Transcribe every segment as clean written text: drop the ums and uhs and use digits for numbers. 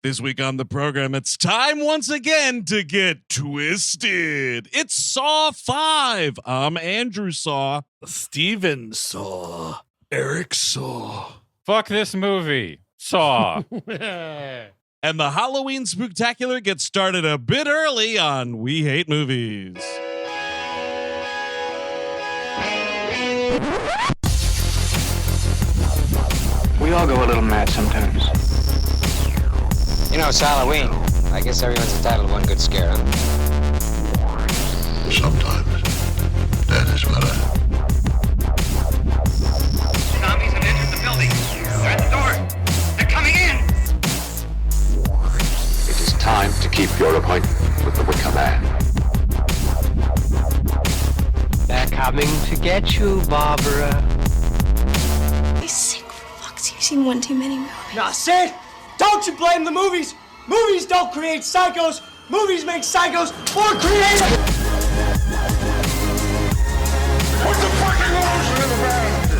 This week on the program, it's time once again to get twisted. It's Saw 5. I'm Andrew Saw. Steven Saw. Eric Saw. Fuck this movie. Saw. And the Halloween Spooktacular gets started a bit early on We Hate Movies. We all go a little mad sometimes. You know, it's Halloween. I guess everyone's entitled to one good scare, huh? Sometimes that is better. Zombies have entered the building. They're at the door. They're coming in. It is time to keep your appointment with the Wicker Man. They're coming to get you, Barbara. He's sick for fuck's sake. You've seen one too many movies. Now, Sid, don't you blame the movies. Movies don't create psychos. Movies make psychos more creative. Put the fucking lotion in the bag.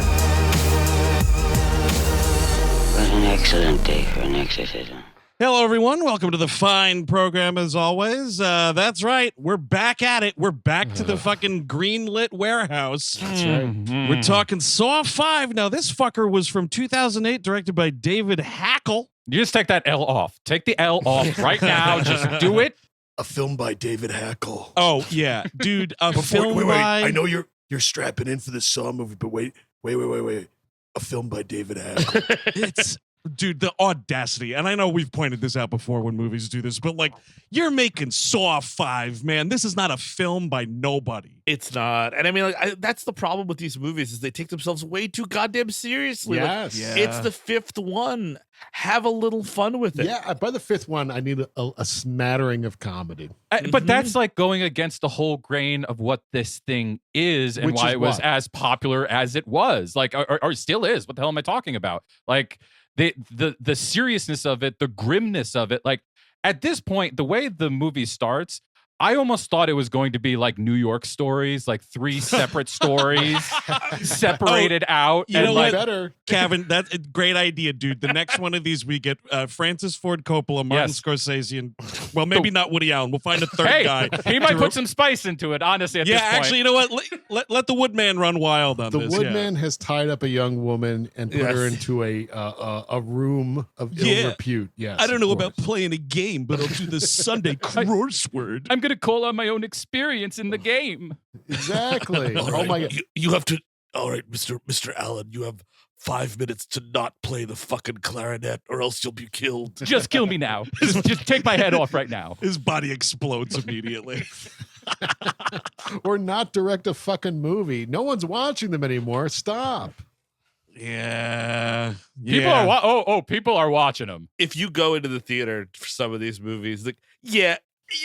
What an excellent day for an exorcism. Hello, everyone. Welcome to the fine program, as always. That's right. We're back at it. We're back to the fucking green-lit warehouse. That's right. We're talking Saw 5. Now, this fucker was from 2008, directed by David Hackl. You just take that L off. Take the L off right now. Just do it. A film by David Hackl. Oh, yeah. Dude, a film wait. by... I know you're strapping in for this Saw movie, but wait. A film by David Hackl. It's... Dude, the audacity, and I know we've pointed this out before when movies do this, but like, you're making Saw 5, man. This is not a film by nobody. It's not. And I mean, that's the problem with these movies is they take themselves way too goddamn seriously. Yes. Like, Yeah. It's the fifth one. Have a little fun with it. Yeah, by the fifth one, I need a smattering of comedy. But that's like going against the whole grain of what this thing is and Which why is it was what? as popular as it was. Like, or still is. What the hell am I talking about? Like, the seriousness of it, the grimness of it. Like, at this point, the way the movie starts, I almost thought it was going to be like New York Stories, like 3 separate stories separated out. You know like, what, better. Kevin? That's a great idea, dude. The next one of these, we get Francis Ford Coppola, Martin Yes. Scorsese, and, well, maybe not Woody Allen. We'll find a third Hey, guy. he might put some spice into it, honestly, at this point. Actually, you know what? Let the Woodman run wild on The this. Woodman has tied up a young woman and put her into a room of ill repute. Yes, I don't know of about course. playing a game, but I'll do the Sunday crossword. I'm going to call on my own experience in the game. Exactly. All Oh right, my God. You have to. All right, Mr. Allen, you have 5 minutes to not play the fucking clarinet, or else you'll be killed. Just kill me now. Just take my head off right now. His body explodes immediately. Or not direct a fucking movie. No one's watching them anymore. Stop. Yeah. People are people are watching them. If you go into the theater for some of these movies, like, yeah,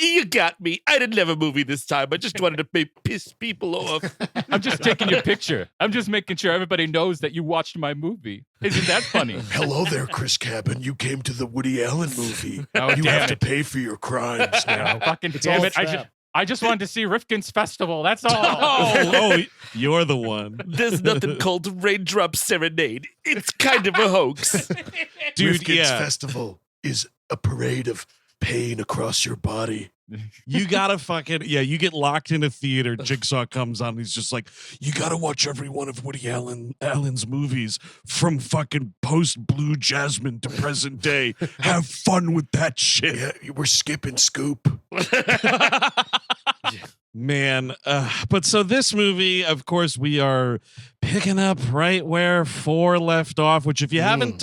you got me. I didn't have a movie this time. I just wanted to piss people off. I'm just taking your picture. I'm just making sure everybody knows that you watched my movie. Isn't that funny? Hello there, Chris Cabin. You came to the Woody Allen movie. Oh, you damn have it. to pay for your crimes now. Fucking It's damn all it. trap. I just wanted to see Rifkin's Festival. That's all. Oh, you're the one. There's nothing called Raindrop Serenade. It's kind of a hoax. Dude, Rifkin's Festival is a parade of pain across your body. You gotta fucking, you get locked in a theater, Jigsaw comes on, he's just like, you gotta watch every one of Woody Allen's movies from fucking post Blue Jasmine to present day. Have fun with that shit. Yeah, we're skipping Scoop. Man, but so this movie, of course, we are picking up right where 4 left off, which if you haven't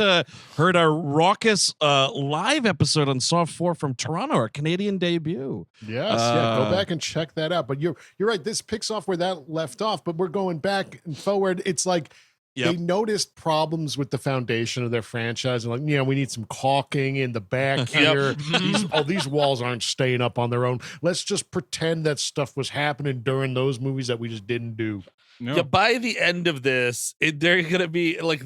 heard our raucous live episode on Saw 4 from Toronto, our Canadian debut. Yes, go back and check that out. But you're right, this picks off where that left off, but we're going back and forward. It's like they noticed problems with the foundation of their franchise and like, we need some caulking in the back here. These walls aren't staying up on their own. Let's just pretend that stuff was happening during those movies that we just didn't do. No. Yeah, by the end of this, they're going to be like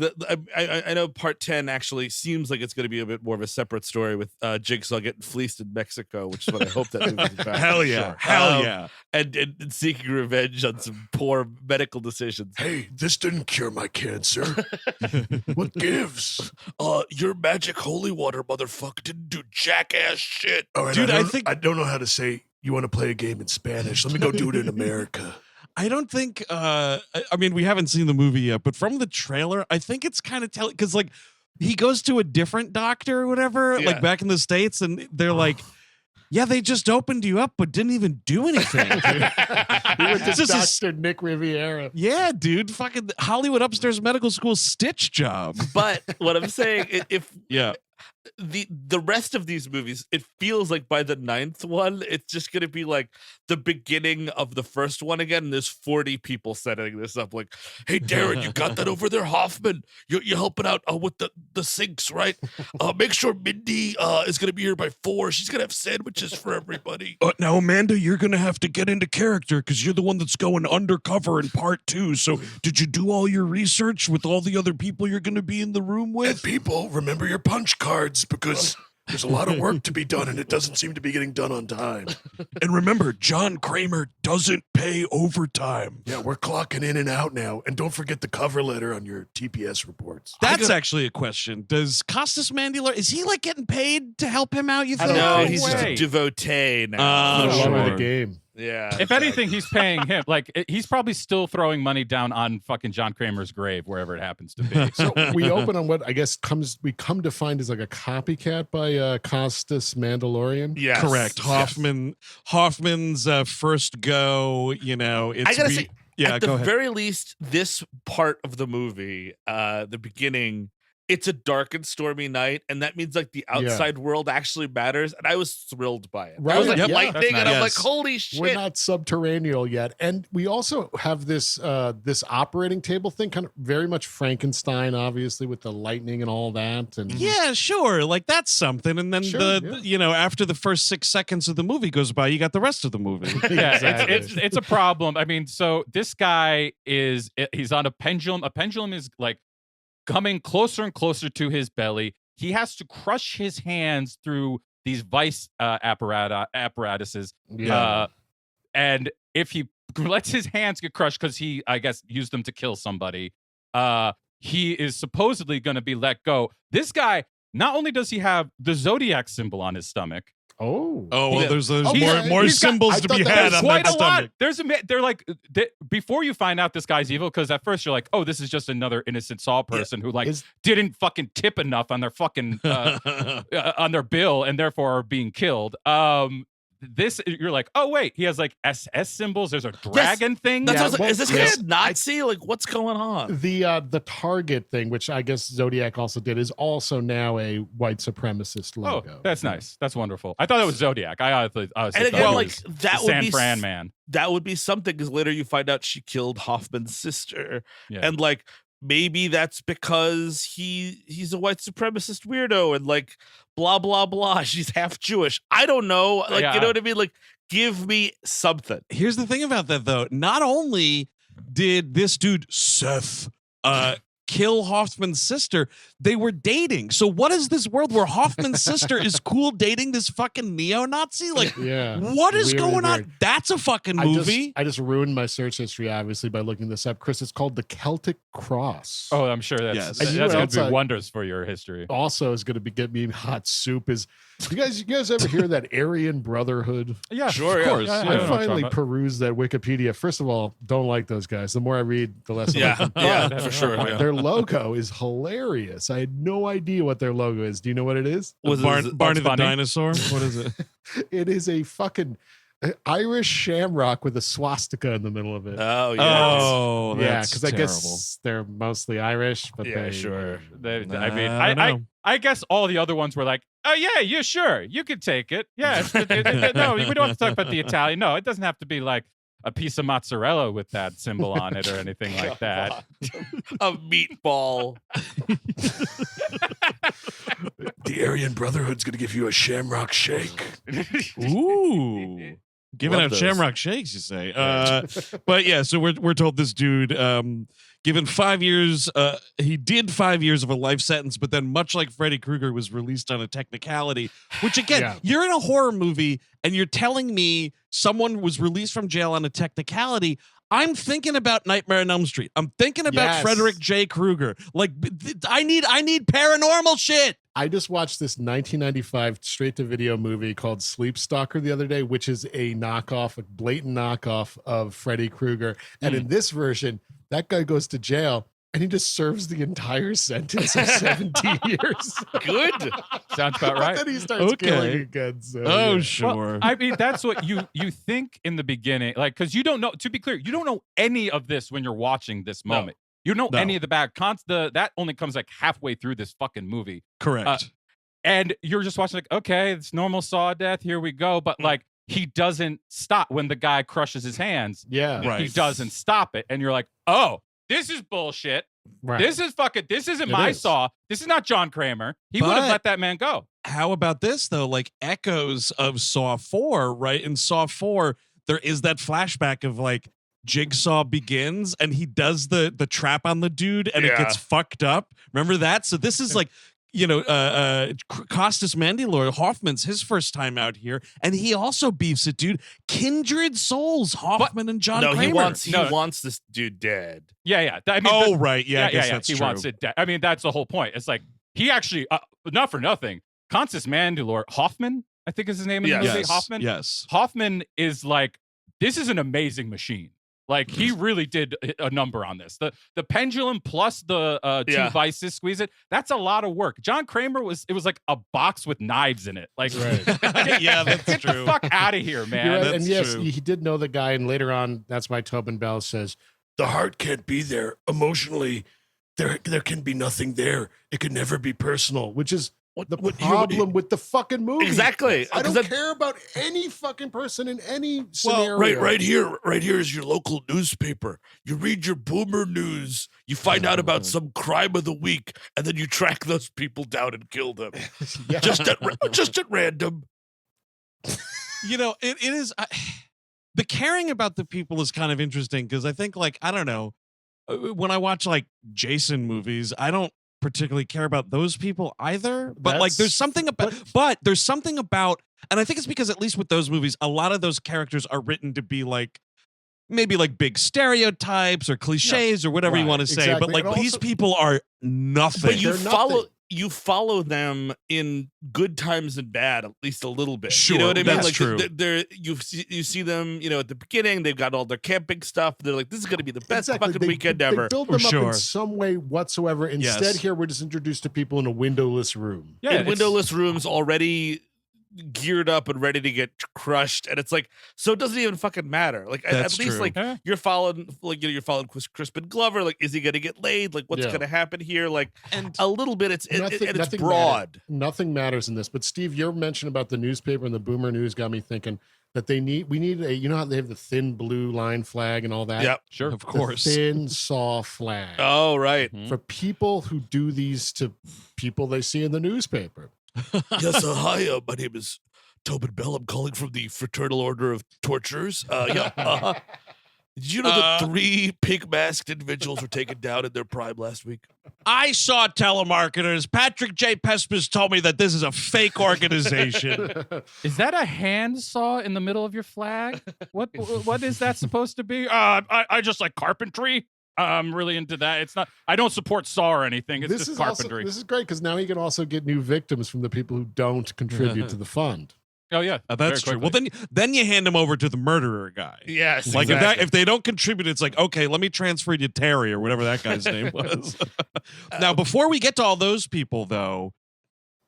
I know part 10 actually seems like it's going to be a bit more of a separate story with Jigsaw getting fleeced in Mexico, which is what I hope that movie's about. Hell yeah. And seeking revenge on some poor medical decisions. Hey, this didn't cure my cancer. What gives? Your magic holy water, motherfucker, didn't do jackass shit. All right, Dude, I don't know how to say you want to play a game in Spanish. Let me go do it in America. I don't think I mean, we haven't seen the movie yet, but from the trailer, I think it's kind of telling, because like he goes to a different doctor or whatever, like back in the States, and they're like, yeah, they just opened you up but didn't even do anything. He went to Dr. Nick Riviera. Yeah, dude, fucking Hollywood Upstairs Medical School stitch job. But what I'm saying, if yeah, the rest of these movies, it feels like by the 9th one, it's just gonna be like the beginning of the first one again. And there's 40 people setting this up. Like, hey, Darren, you got that over there, Hoffman? You're helping out with the sinks, right? Make sure Mindy is gonna be here by 4. She's gonna have sandwiches for everybody. Now, Amanda, you're gonna have to get into character because you're the one that's going undercover in part 2. So, did you do all your research with all the other people you're gonna be in the room with? And people, remember your punch cards, because there's a lot of work to be done and it doesn't seem to be getting done on time. And remember, John Kramer doesn't pay overtime. Yeah, we're clocking in and out now. And don't forget the cover letter on your TPS reports. That's actually a question. Does Costas Mandylor, is he like getting paid to help him out, you think? No, he's just a devotee now. The game. Yeah. If anything, he's paying him. Like, he's probably still throwing money down on fucking John Kramer's grave, wherever it happens to be. So we open on what I guess we come to find is like a copycat by Costas Mandalorian. Yes. Correct. Hoffman's first go, you know, it's I gotta say, at go the ahead. very least, this part of the movie, the beginning, it's a dark and stormy night, and that means like the outside world actually matters, and I was thrilled by it. Right. I was like Yep. lightning, and I'm like, Yes. holy shit. We're not subterranean yet, and we also have this this operating table thing, kind of very much Frankenstein, obviously, with the lightning and all that. And Yeah, sure. Like that's something. And then Sure, you know, after the first 6 seconds of the movie goes by, you got the rest of the movie. Yeah, Exactly. it's a problem. I mean, so this guy he's on a pendulum. A pendulum is like coming closer and closer to his belly. He has to crush his hands through these vice apparatuses. Yeah. And if he lets his hands get crushed because he, I guess, used them to kill somebody, he is supposedly going to be let go. This guy, not only does he have the zodiac symbol on his stomach, well, there's Okay. more He's got- symbols I to thought be that had was on quite that a lot. stomach. They're like, before you find out this guy's evil, because at first you're like, oh, this is just another innocent Saw person who like didn't fucking tip enough on their fucking on their bill and therefore are being killed. This you're like, oh wait, he has like SS symbols. There's a dragon thing. That's what I was like, well, is this yes. guy a Nazi? Like, what's going on? The Target thing, which I guess Zodiac also did, is also now a white supremacist logo. Oh, that's nice. That's wonderful. I thought it was Zodiac. I honestly And thought again, it like was that the would San be Fran man. That would be something, because later you find out she killed Hoffman's sister, Yeah. and like maybe that's because he's a white supremacist weirdo, and like blah blah blah. She's half Jewish. I don't know. Like you know what I mean? Like give me something. Here's the thing about that, though. Not only did this dude Seth kill Hoffman's sister, they were dating. So what is this world where Hoffman's sister is cool dating this fucking neo-Nazi? Like, what is Weird, going on? weird. That's a fucking movie. I just ruined my search history, obviously, by looking this up. Chris, it's called the Celtic Cross. Oh, I'm sure that's Yes. that's And you know going what to else do wonders for your history. Also is going to be get me hot soup. Is you guys ever hear that Aryan Brotherhood? Yeah, Sure, of yeah. course. Yeah, Yeah, I no finally trauma. perused that Wikipedia. First of all, don't like those guys. The more I read, the less I like them. Yeah, for sure. Yeah. Their logo is hilarious. I had no idea what their logo is. Do you know what it is? Was it- Barney the Bunny? dinosaur? What is it? It is a fucking Irish shamrock with a swastika in the middle of it. Oh yeah. Oh, yeah, that's because I terrible. guess they're mostly Irish, but Yeah, they sure. I mean, I don't know. I guess all the other ones were like, oh yeah, sure, you could take it. Yeah, no, we don't have to talk about the Italian. No, it doesn't have to be like a piece of mozzarella with that symbol on it or anything like that. A meatball. The Aryan Brotherhood's going to give you a shamrock shake. Ooh. Giving Love out those. shamrock shakes, you say. But yeah, so we're told this dude given 5 years, he did 5 years of a life sentence, but then much like Freddy Krueger was released on a technicality, which again, you're in a horror movie and you're telling me someone was released from jail on a technicality. I'm thinking about Nightmare on Elm Street. I'm thinking about Yes. Frederick J. Krueger. Like, I need paranormal shit. I just watched this 1995 straight-to-video movie called Sleep Stalker the other day, which is a knockoff, a blatant knockoff of Freddy Krueger. And in this version, that guy goes to jail and he just serves the entire sentence of 17 years. Good. Sounds about right. But then he starts killing again. So, yeah. Sure. Well, I mean, that's what you think in the beginning, like, because you don't know. To be clear, you don't know any of this when you're watching this moment. You know any of the bad that only comes like halfway through this fucking movie. Correct. And you're just watching like, okay, it's normal Saw death. Here we go. But like, he doesn't stop when the guy crushes his hands. Yeah. Right. He doesn't stop it. And you're like, oh, this is bullshit. Right. This isn't my Saw. This is not John Kramer. He would have let that man go. How about this though? Like echoes of Saw 4, right? In Saw 4, there is that flashback of like Jigsaw begins and he does the trap on the dude and it gets fucked up. Remember that? So this is like, Costas Mandylor, Hoffman's his first time out here, and he also beefs it, dude. Kindred souls, Hoffman and John Kramer. He wants this dude dead. Yeah. I guess that's he true. wants it dead. I mean, that's the whole point. It's like, he actually, not for nothing, Costas Mandylor, Hoffman, I think is his name in the movie, Hoffman? Yes. Hoffman is like, this is an amazing machine. Like, he really did a number on this. The pendulum plus the two vices, squeeze it. That's a lot of work. John Kramer was like a box with knives in it. Like, Yeah, that's get true. the fuck out of here, man. Right. That's And yes, true. he did know the guy. And later on, that's why Tobin Bell says, The heart can't be there emotionally. There can be nothing there. It can never be personal. which is the problem with the fucking movie. Exactly. I don't care about any fucking person in any scenario. Right here is your local newspaper. You read your boomer news. You find out about some crime of the week, and then you track those people down and kill them. Yeah. Just at random. It is the caring about the people is kind of interesting because I think, like, I don't know, when I watch like Jason movies, I don't particularly care about those people either, but like there's something about and I think it's because at least with those movies a lot of those characters are written to be like maybe like big stereotypes or cliches or whatever you want to say, exactly. but like And these also, people are nothing. But you follow them in good times and bad, at least a little bit. Sure, you know what I mean? that's Like true. You see them, at the beginning, they've got all their camping stuff. They're like, this is going to be the best fucking weekend ever. They build them up in some way whatsoever. Instead, here we're just introduced to people in a windowless room. Yeah, in windowless rooms already geared up and ready to get crushed, and it's like, so it doesn't even fucking matter. Like at least like you're following Crispin Glover. Like, is he gonna get laid? Like, what's gonna happen here? Like, and a little bit. It's broad. Nothing matters in this. But Steve, your mention about the newspaper and the Boomer News got me thinking that we need a, how they have the thin blue line flag and all that. Yep, sure, of course. The thin Saw flag. Oh, right. For people who do these to people they see in the newspaper. Yes, hi. My name is Tobin Bell. I'm calling from the Fraternal Order of Torturers. Did you know that 3 pig-masked individuals were taken down in their prime last week? I saw telemarketers. Patrick J. Pespers told me that this is a fake organization. Is that a hand saw in the middle of your flag? What is that supposed to be? I just like carpentry. I'm really into that. It's not. I don't support Saw or anything. It's just carpentry. This is great because now he can also get new victims from the people who don't contribute to the fund. Oh yeah, that's true. Well, then you hand them over to the murderer guy. Yes, like if they don't contribute, it's like, okay, let me transfer you to Terry or whatever that guy's name was. Now, before we get to all those people, though,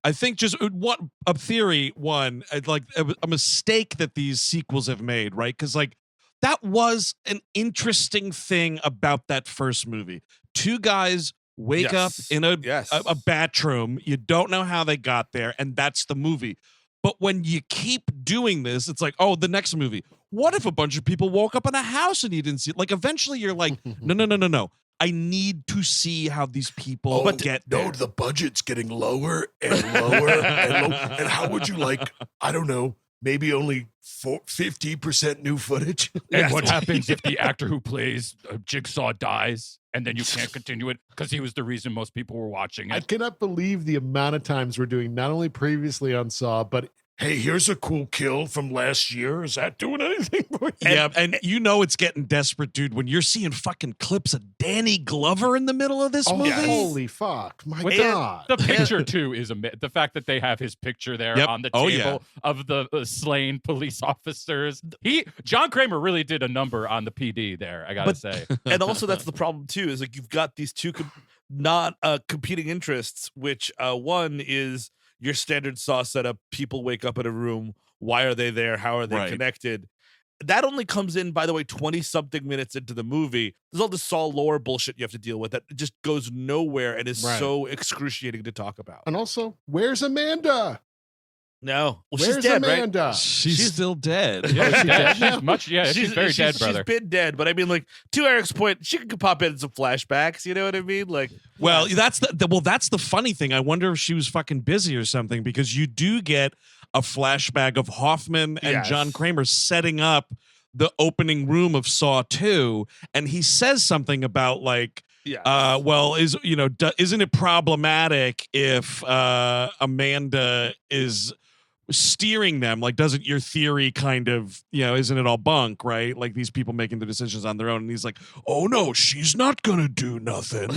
I think just a theory, like a mistake that these sequels have made, right? Because like that was an interesting thing about that first movie. 2 guys wake up in a bathroom. You don't know how they got there, and that's the movie. But when you keep doing this, it's like, oh, the next movie. What if a bunch of people woke up in a house and you didn't see it? Like, eventually you're like, no. I need to see how these people get there. No, the budget's getting lower and lower and lower. And how would you like, I don't know, maybe only 50% new footage? And what happens if the actor who plays Jigsaw dies and then you can't continue it because he was the reason most people were watching it? I cannot believe the amount of times we're doing, not only previously on Saw, but hey, here's a cool kill from last year. Is that doing anything for you? Yeah, and you know it's getting desperate, dude, when you're seeing fucking clips of Danny Glover in the middle of this movie. Holy fuck. My With God. The picture, too, is the fact that they have his picture there on the table of the slain police officers. John Kramer really did a number on the PD there, I gotta say. And also, that's the problem, too, is like you've got these two not competing interests, which one is your standard Saw setup. People wake up in a room. Why are they there? How are they connected? That only comes in, by the way, 20-something minutes into the movie. There's all this Saw lore bullshit you have to deal with that just goes nowhere and is so excruciating to talk about. And also, where's Amanda? No. Well, Where's she's dead, Amanda? right? She's still dead. Yeah, she's dead. She's very dead, brother. She's been dead, but I mean, like, to Eric's point, she could pop in some flashbacks. You know what I mean? Like, well, that's the funny thing. I wonder if she was fucking busy or something, because you do get a flashback of Hoffman and John Kramer setting up the opening room of Saw 2, and he says something about like, well, isn't it problematic if Amanda is steering them? Like, doesn't your theory kind of, isn't it all bunk, right? Like, these people making the decisions on their own. And he's like, oh no, she's not gonna do nothing.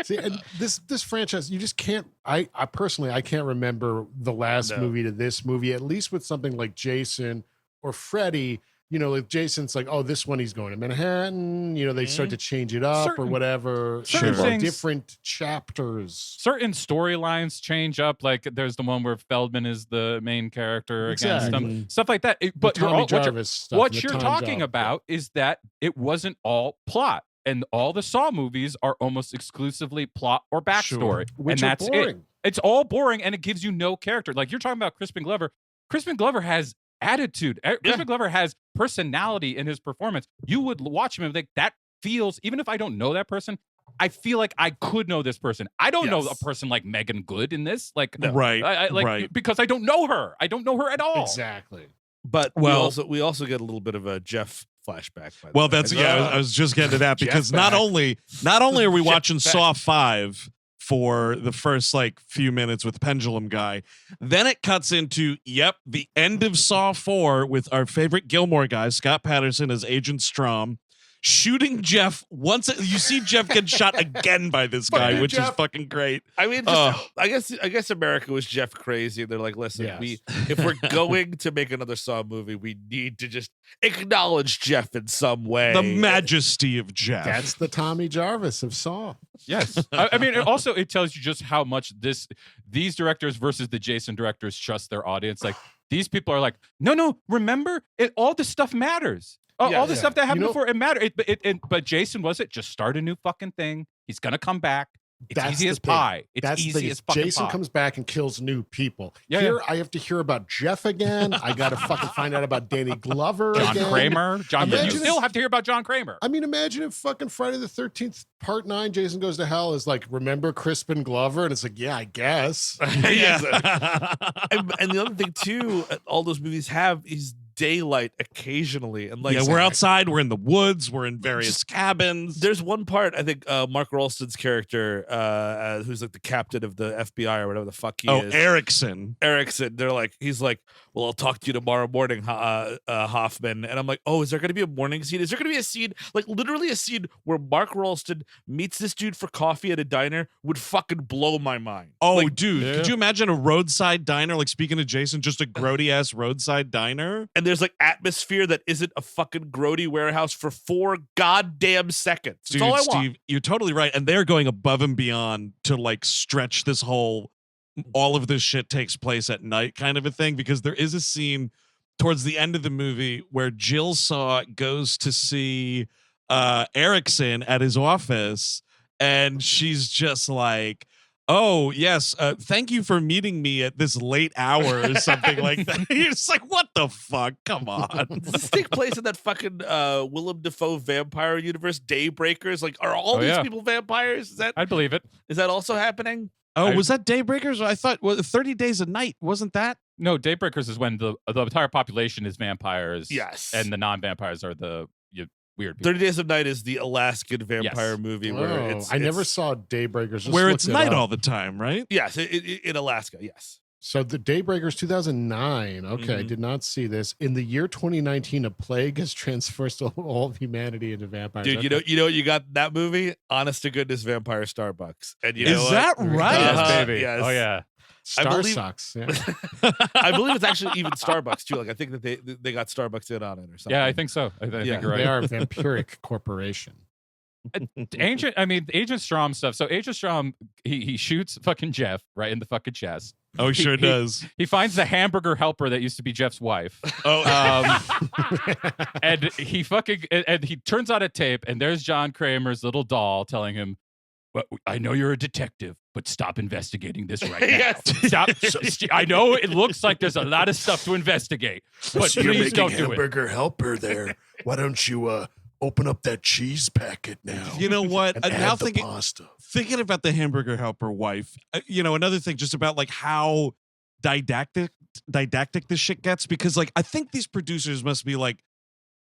See, and this franchise, you just can't. I personally, I can't remember the last movie to this movie. At least with something like Jason or Freddy. If Jason's like, oh, this one he's going to Manhattan, they start to change it up or whatever. Different chapters. Certain storylines change up. Like there's the one where Feldman is the main character against them. Stuff like that. But what you're talking about is that it wasn't all plot. And all the Saw movies are almost exclusively plot or backstory. Which and that's boring. it. It's all boring and it gives you no character. Like you're talking about Crispin Glover. Crispin Glover has attitude. Crispin Glover has personality in his performance. You would watch him and think that feels, even if I don't know that person, I feel like I could know this person. I don't know a person like Meagan Good in this, like because I don't know her. I don't know her at all. Exactly. But we also get a little bit of a Jeff flashback. Well, that's I was just getting to that because not only are we watching Saw 5 for the first few minutes with Pendulum Guy, then it cuts into the end of Saw 4 with our favorite Gilmore guy, Scott Paterson as Agent Strahms, shooting Jeff once. You see Jeff get shot again by this guy, which is fucking great. I mean, I guess America was Jeff crazy. They're like, listen, if we're going to make another Saw movie, we need to just acknowledge Jeff in some way. The majesty of Jeff. That's the Tommy Jarvis of Saw. Yes. I mean, it tells you just how much these directors versus the Jason directors trust their audience. Like these people are like, no, remember, all this stuff matters. All the stuff that happened before, it mattered. But Jason just start a new fucking thing. He's gonna come back. It's easy as pie. It's easy as fucking Jason pie. comes back and kills new people. Yeah, I have to hear about Jeff again. I got to fucking find out about Danny Glover John again. Kramer. You still have to hear about John Kramer. I mean, imagine if fucking Friday the 13th Part 9, Jason Goes to Hell is like, remember Crispin Glover? And it's like, yeah, I guess. And the other thing too, all those movies have is daylight occasionally, and we're outside, we're in the woods, we're in various cabins. There's one part, I think Mark Rolston's character, who's like the captain of the FBI or whatever the fuck he is. Erickson. He's like, well, I'll talk to you tomorrow morning, Hoffman. And I'm like, oh, is there going to be a morning scene? Is there going to be a scene, like literally a scene where Mark Rolston meets this dude for coffee at a diner? Would fucking blow my mind. Oh, dude, could you imagine a roadside diner? Like, speaking of Jason, just a grody ass roadside diner. And there's like atmosphere that isn't a fucking grody warehouse for 4 goddamn seconds. That's all I want. Steve, you're totally right. And they're going above and beyond to like stretch this whole, all of this shit takes place at night kind of a thing, because there is a scene towards the end of the movie where Jillsaw goes to see Erickson at his office, and she's just like, oh, yes, thank you for meeting me at this late hour or something like that. You're just like, what the fuck? Come on. Does this take place in that fucking Willem Dafoe vampire universe, Daybreakers? Like, are all these people vampires? I believe it. Is that also happening? Oh, was that Daybreakers? I thought 30 Days a Night. Wasn't that? No, Daybreakers is when the entire population is vampires. Yes. And the non-vampires are the weird people. 30 Days of Night is the Alaskan vampire movie where I never saw Daybreakers. Where it's night all the time, right? Yes, in Alaska, yes. So the Daybreakers 2009. Okay, I Mhm. did not see this. In the year 2019, a plague has transversed all of humanity into vampires. Dude, Okay. you know what you got in that movie? Honest to goodness, Vampire Starbucks. And you know Is what? that right? Uh-huh, baby. yes. Oh yeah. I Star believe- sucks. Yeah. I believe it's actually even Starbucks too. Like I think that they got Starbucks in on it or something. Yeah, I think so. I think Yeah. you're right. They are a vampiric corporation. Agent Strahms stuff. So Agent Strahm, he shoots fucking Jeff right in the fucking chest. Oh, he sure does. He finds the hamburger helper that used to be Jeff's wife. Oh, And he turns on a tape, and there's John Kramer's little doll telling him, "Well, I know you're a detective, but stop investigating this right now. Yes. Stop. I know it looks like there's a lot of stuff to investigate, but You're please making don't do it." hamburger helper there. Why don't you open up that cheese packet now? you know what? And Now add the thinking pasta. about the hamburger helper wife, another thing just about like how didactic this shit gets, because like I think these producers must be like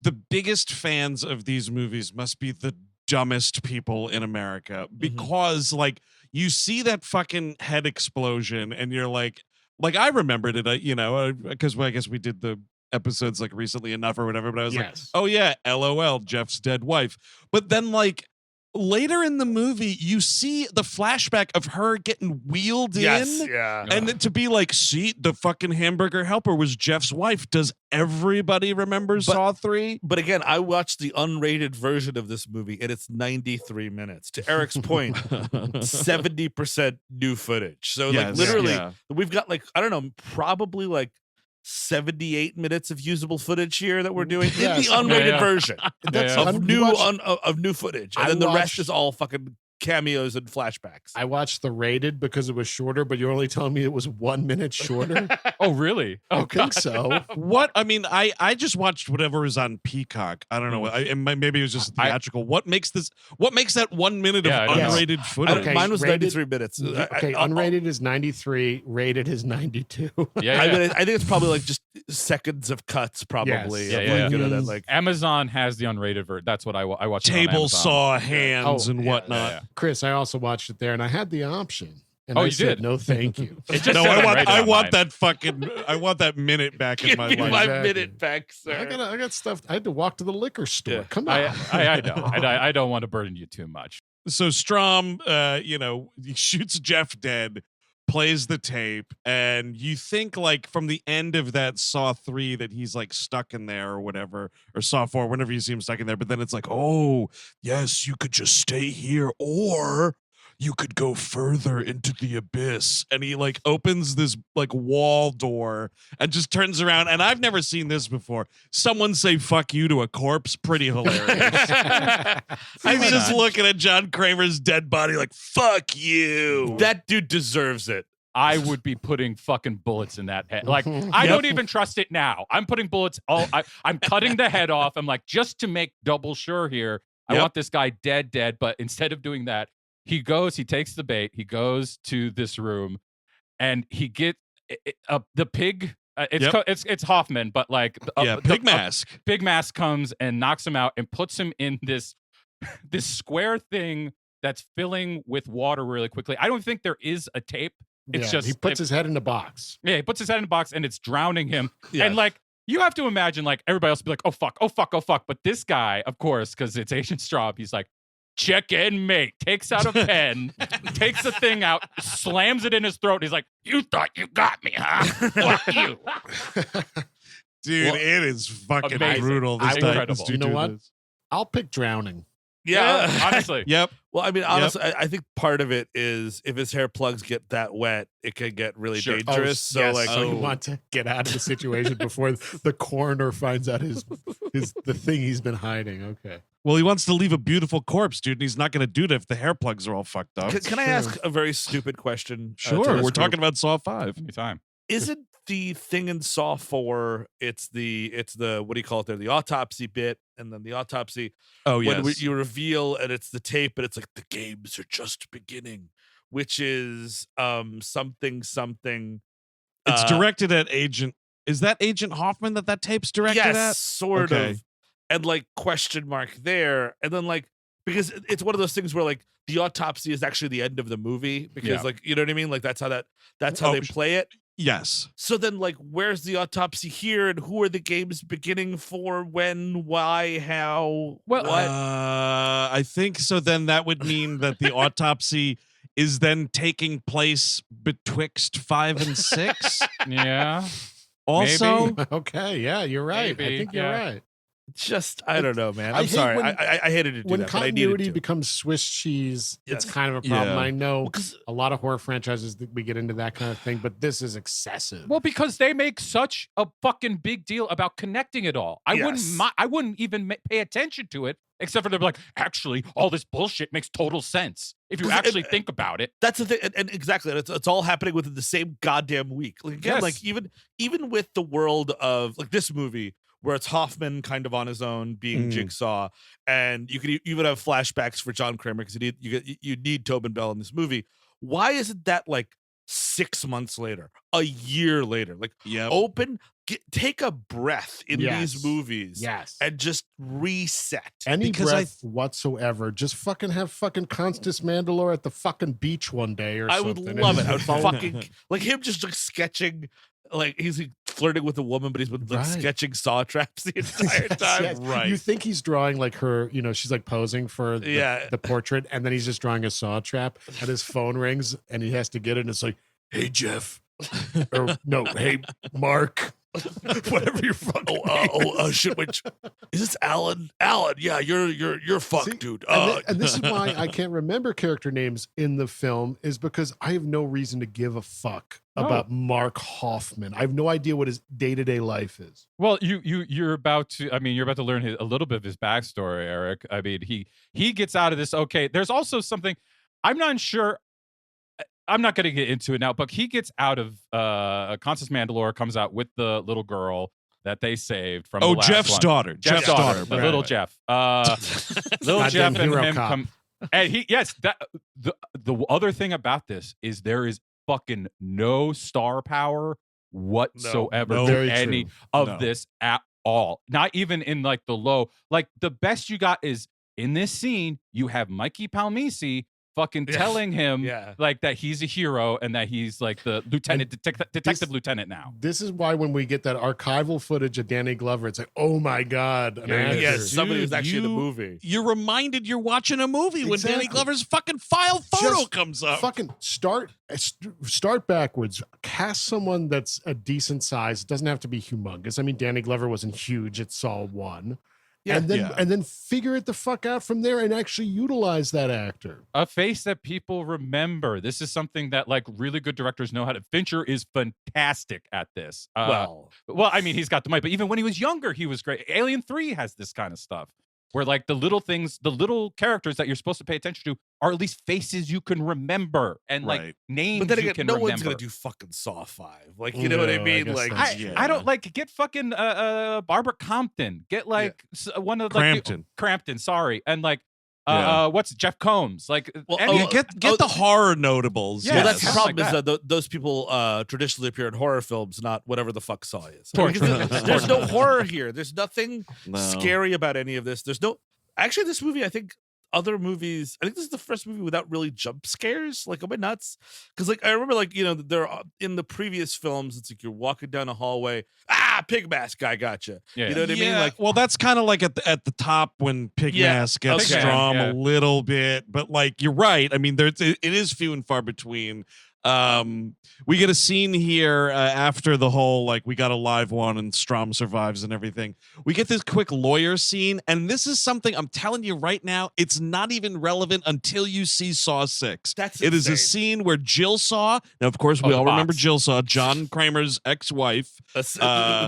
the biggest fans of these movies must be the dumbest people in America, because like you see that fucking head explosion and you're like I remembered it, because I guess we did the episodes like recently enough or whatever, but I was like, oh yeah, LOL, Jeff's dead wife. But then like later in the movie, you see the flashback of her getting wheeled Yes, in. yeah. And then to be like, see, the fucking hamburger helper was Jeff's wife. Does everybody remember Saw 3? But again, I watched the unrated version of this movie, and it's 93 minutes. To Eric's point, 70% new footage. So like Yes, literally, yeah. we've got like I don't know, probably like 78 minutes of usable footage here that we're doing in the Yes. unrated version That's of you watch- of new footage, and I then the rest watched- is all fucking cameos and flashbacks. I watched the rated because it was shorter, but you're only telling me it was 1 minute shorter. Oh, really? I think so. What? I mean, I just watched whatever was on Peacock. I don't know. Maybe it was just theatrical. What makes that 1 minute Yeah, of I know. unrated footage? Okay, Mine was rated- 93 minutes. Okay, unrated is 93, rated is 92. Yeah, I yeah. mean, I think it's probably like just seconds of cuts, probably. Yes. of, Yeah, like, yeah. that, like Amazon has the unrated version. That's what I watched. it on Table Amazon. saw hands Oh, and yeah, whatnot. yeah. Chris, I also watched it there, and I had the option. And Oh, I you said, did? no, thank you. It just No, said I want unrated I on want mine. that fucking minute back in give my me life. my Exactly. minute back, sir. I got stuff. I had to walk to the liquor store. Yeah. Come on. I know. And I don't want to burden you too much. So Strahm, he shoots Jeff dead, plays the tape, and you think like from the end of that Saw 3 that he's like stuck in there or whatever, or Saw 4, whenever you see him stuck in there, but then it's like, oh, yes, you could just stay here, or you could go further into the abyss. And he like opens this like wall door and just turns around. And I've never seen this before. Someone say fuck you to a corpse. Pretty hilarious. He's just looking at John Kramer's dead body like, fuck you. That dude deserves it. I would be putting fucking bullets in that head. Like, I don't even trust it now. I'm putting bullets. I'm cutting the head off. I'm like, just to make double sure here, I want this guy dead. But instead of doing that, he takes the bait, he goes to this room, and he get the pig. It's Hoffman, but like Pig Mask. Pig Mask comes and knocks him out and puts him in this square thing that's filling with water really quickly. I don't think there is a tape. It's just he puts his head in a box. Yeah, he puts his head in a box and it's drowning him. Yeah. And like you have to imagine like everybody else be like, oh fuck. But this guy, of course, because it's Agent Straub, he's like, check in, mate. Takes out a pen, takes the thing out, slams it in his throat. And he's like, you thought you got me, huh? Fuck you. Dude, it is fucking Amazing. brutal. This Incredible. dude You know do what? this. I'll pick drowning. Yeah. honestly. Yep. Well, I mean, honestly, I think part of it is if his hair plugs get that wet, it can get really Sure. dangerous. So, yes, like, so you want to get out of the situation before the coroner finds out the thing he's been hiding. Okay. Well, he wants to leave a beautiful corpse, dude, and he's not going to do that if the hair plugs are all fucked up. can I ask a very stupid question? to Sure. this We're talking group? about Saw 5. Anytime. Isn't the thing in Saw 4? It's the what do you call it there? The autopsy bit, and then the autopsy. Oh, when yes. you reveal, and it's the tape, and it's like the games are just beginning, which is something. It's directed at Agent. Is that Agent Hoffman that tape's directed yes, at? sort Okay. of, and like question mark there, and then like because it's one of those things where like the autopsy is actually the end of the movie because Yeah. like you know what I mean, like that's how they play it. Yes. So then, like, where's the autopsy here, and who are the games beginning for? When? Why? How? Well, what? I think so. Then that would mean that the autopsy is then taking place betwixt 5 and 6. Yeah. Also, Maybe. Okay, yeah, you're right. Maybe, I think you're yeah. right. Just I don't know, man. I I'm hate sorry. when- I hated to do When that, but I needed continuity to. becomes Swiss cheese, it's Yes. kind of a problem. Yeah. I know Well, 'cause- a lot of horror franchises that we get into that kind of thing, but this is excessive. Well, because they make such a fucking big deal about connecting it all. I wouldn't even pay attention to it, except for they're like, actually, all this bullshit makes total sense if you actually think about it. That's the thing, and exactly, it's all happening within the same goddamn week. Like again, Yes. like even with the world of like this movie, where it's Hoffman kind of on his own being Jigsaw, and you could even have flashbacks for John Kramer because you need Tobin Bell in this movie. Why isn't that like 6 months later, a year later? Like, take a breath in these movies, and just reset. Any because breath whatsoever. Just fucking have fucking Costas Mandylor at the fucking beach one day or I something. would love it. I would Phone- fucking like him just like sketching. Like he's flirting with a woman, but he's been like sketching saw traps the entire time. Yes. You think he's drawing like her, she's like posing for the portrait, and then he's just drawing a saw trap, and his phone rings, and he has to get it, and it's like, hey, Jeff. Or no, hey, Mark. Whatever your fucking shit, is this Alan? Alan, yeah, you're fucked, dude. And this is why I can't remember character names in the film, is because I have no reason to give a fuck about Mark Hoffman. I have no idea what his day-to-day life is. Well, you're about to learn a little bit of his backstory, Eric. I mean, he gets out of this. Okay, there's also something I'm not sure. I'm not going to get into it now, but he gets out of Costas Mandylor comes out with the little girl that they saved from the last Jeff's one. daughter. Jeff's daughter, but little Jeff. Little Jeff and him cop. come. And the other thing about this is there is fucking no star power whatsoever No. to Very any true. of this at all. Not even in like the low. Like the best you got is in this scene, you have Mikey Palmisi fucking telling him like that he's a hero and that he's like the lieutenant detective lieutenant now. This is why when we get that archival footage of Danny Glover, it's like, oh my God. An actor. Yes, somebody was actually in the movie. You're reminded you're watching a movie when Danny Exactly. Glover's fucking file photo Just comes up. Fucking start backwards. Cast someone that's a decent size. It doesn't have to be humongous. I mean, Danny Glover wasn't huge at Saw 1. Yeah, and then figure it the fuck out from there and actually utilize that actor. A face that people remember. This is something that like really good directors know how to. Fincher is fantastic at this. Well, I mean, he's got the mic, but even when he was younger, he was great. Alien 3 has this kind of stuff where like the little things, the little characters that you're supposed to pay attention to are at least faces you can remember and like names But then you again, can no remember. one's gonna do fucking Saw 5. Like, you know what I mean? Like, I don't like get fucking Barbara Compton. Get like one of like Crampton, sorry. And like what's Jeff Combs? Like get the horror notables. Well, that's the problem is that those people traditionally appear in horror films, not whatever the fuck Saw is. There's no horror here. There's nothing scary about any of this. There's no actually this movie, I think other movies, I think this is the first movie without really jump scares. Like, am I nuts? Because like I remember, like, there in the previous films, it's like you're walking down a hallway, pig mask guy gotcha. You know what I mean? Like, well, that's kind of like at the top when pig mask gets strong a little bit, but like you're right. I mean, it is few and far between. We get a scene here after the whole like we got a live one and Strahms survives and everything. We get this quick lawyer scene, and this is something I'm telling you right now, it's not even relevant until you see Saw 6. It is a scene where Jillsaw, now of course we all remember Jillsaw, John Kramer's ex-wife. It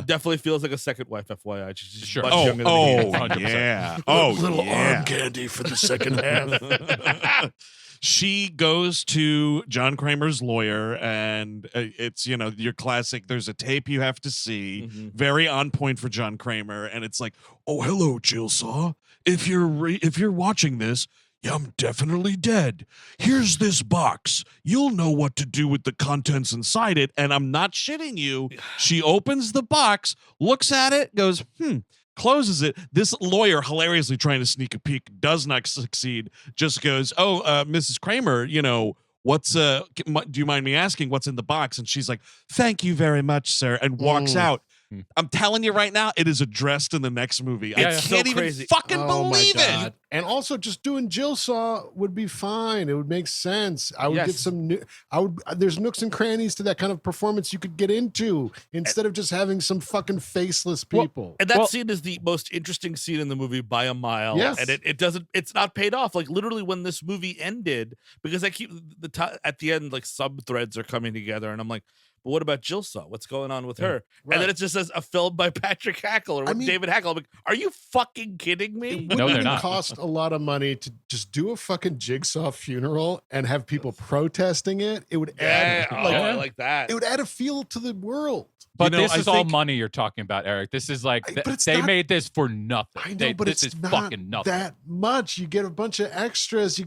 definitely feels like a second wife, FYI. She's Sure. much younger than he is. 100%. Yeah. Little arm candy for the second half. She goes to John Kramer's lawyer, and it's, your classic, there's a tape you have to see, very on point for John Kramer, and it's like, oh, hello, Jillsaw. If you're watching this, I'm definitely dead. Here's this box. You'll know what to do with the contents inside it, and I'm not shitting you. She opens the box, looks at it, goes, closes it. This lawyer, hilariously trying to sneak a peek, does not succeed. Just goes, Mrs. Kramer, do you mind me asking what's in the box? And she's like, thank you very much, sir, and walks out. I'm telling you right now, it is addressed in the next movie. I can't even fucking believe it. And also, just doing Jillsaw would be fine. It would make sense. I would get some new. There's nooks and crannies to that kind of performance you could get into instead of just having some fucking faceless people. And that scene is the most interesting scene in the movie by a mile. Yes. And it's not paid off. Like literally, when this movie ended, because I keep at the end, like sub threads are coming together, and I'm like, but what about Jillsaw? What's going on with her? Right. And then it just says a film by Patrick Hackl or David Hackl. I'm like, are you fucking kidding me? It wouldn't even cost a lot of money to just do a fucking Jigsaw funeral and have people protesting it. It would add, I like that. It would add a feel to the world. But this is all money you're talking about, Eric. This is like they made this for nothing. I know, but this it's is not fucking nothing. that much. You get a bunch of extras. You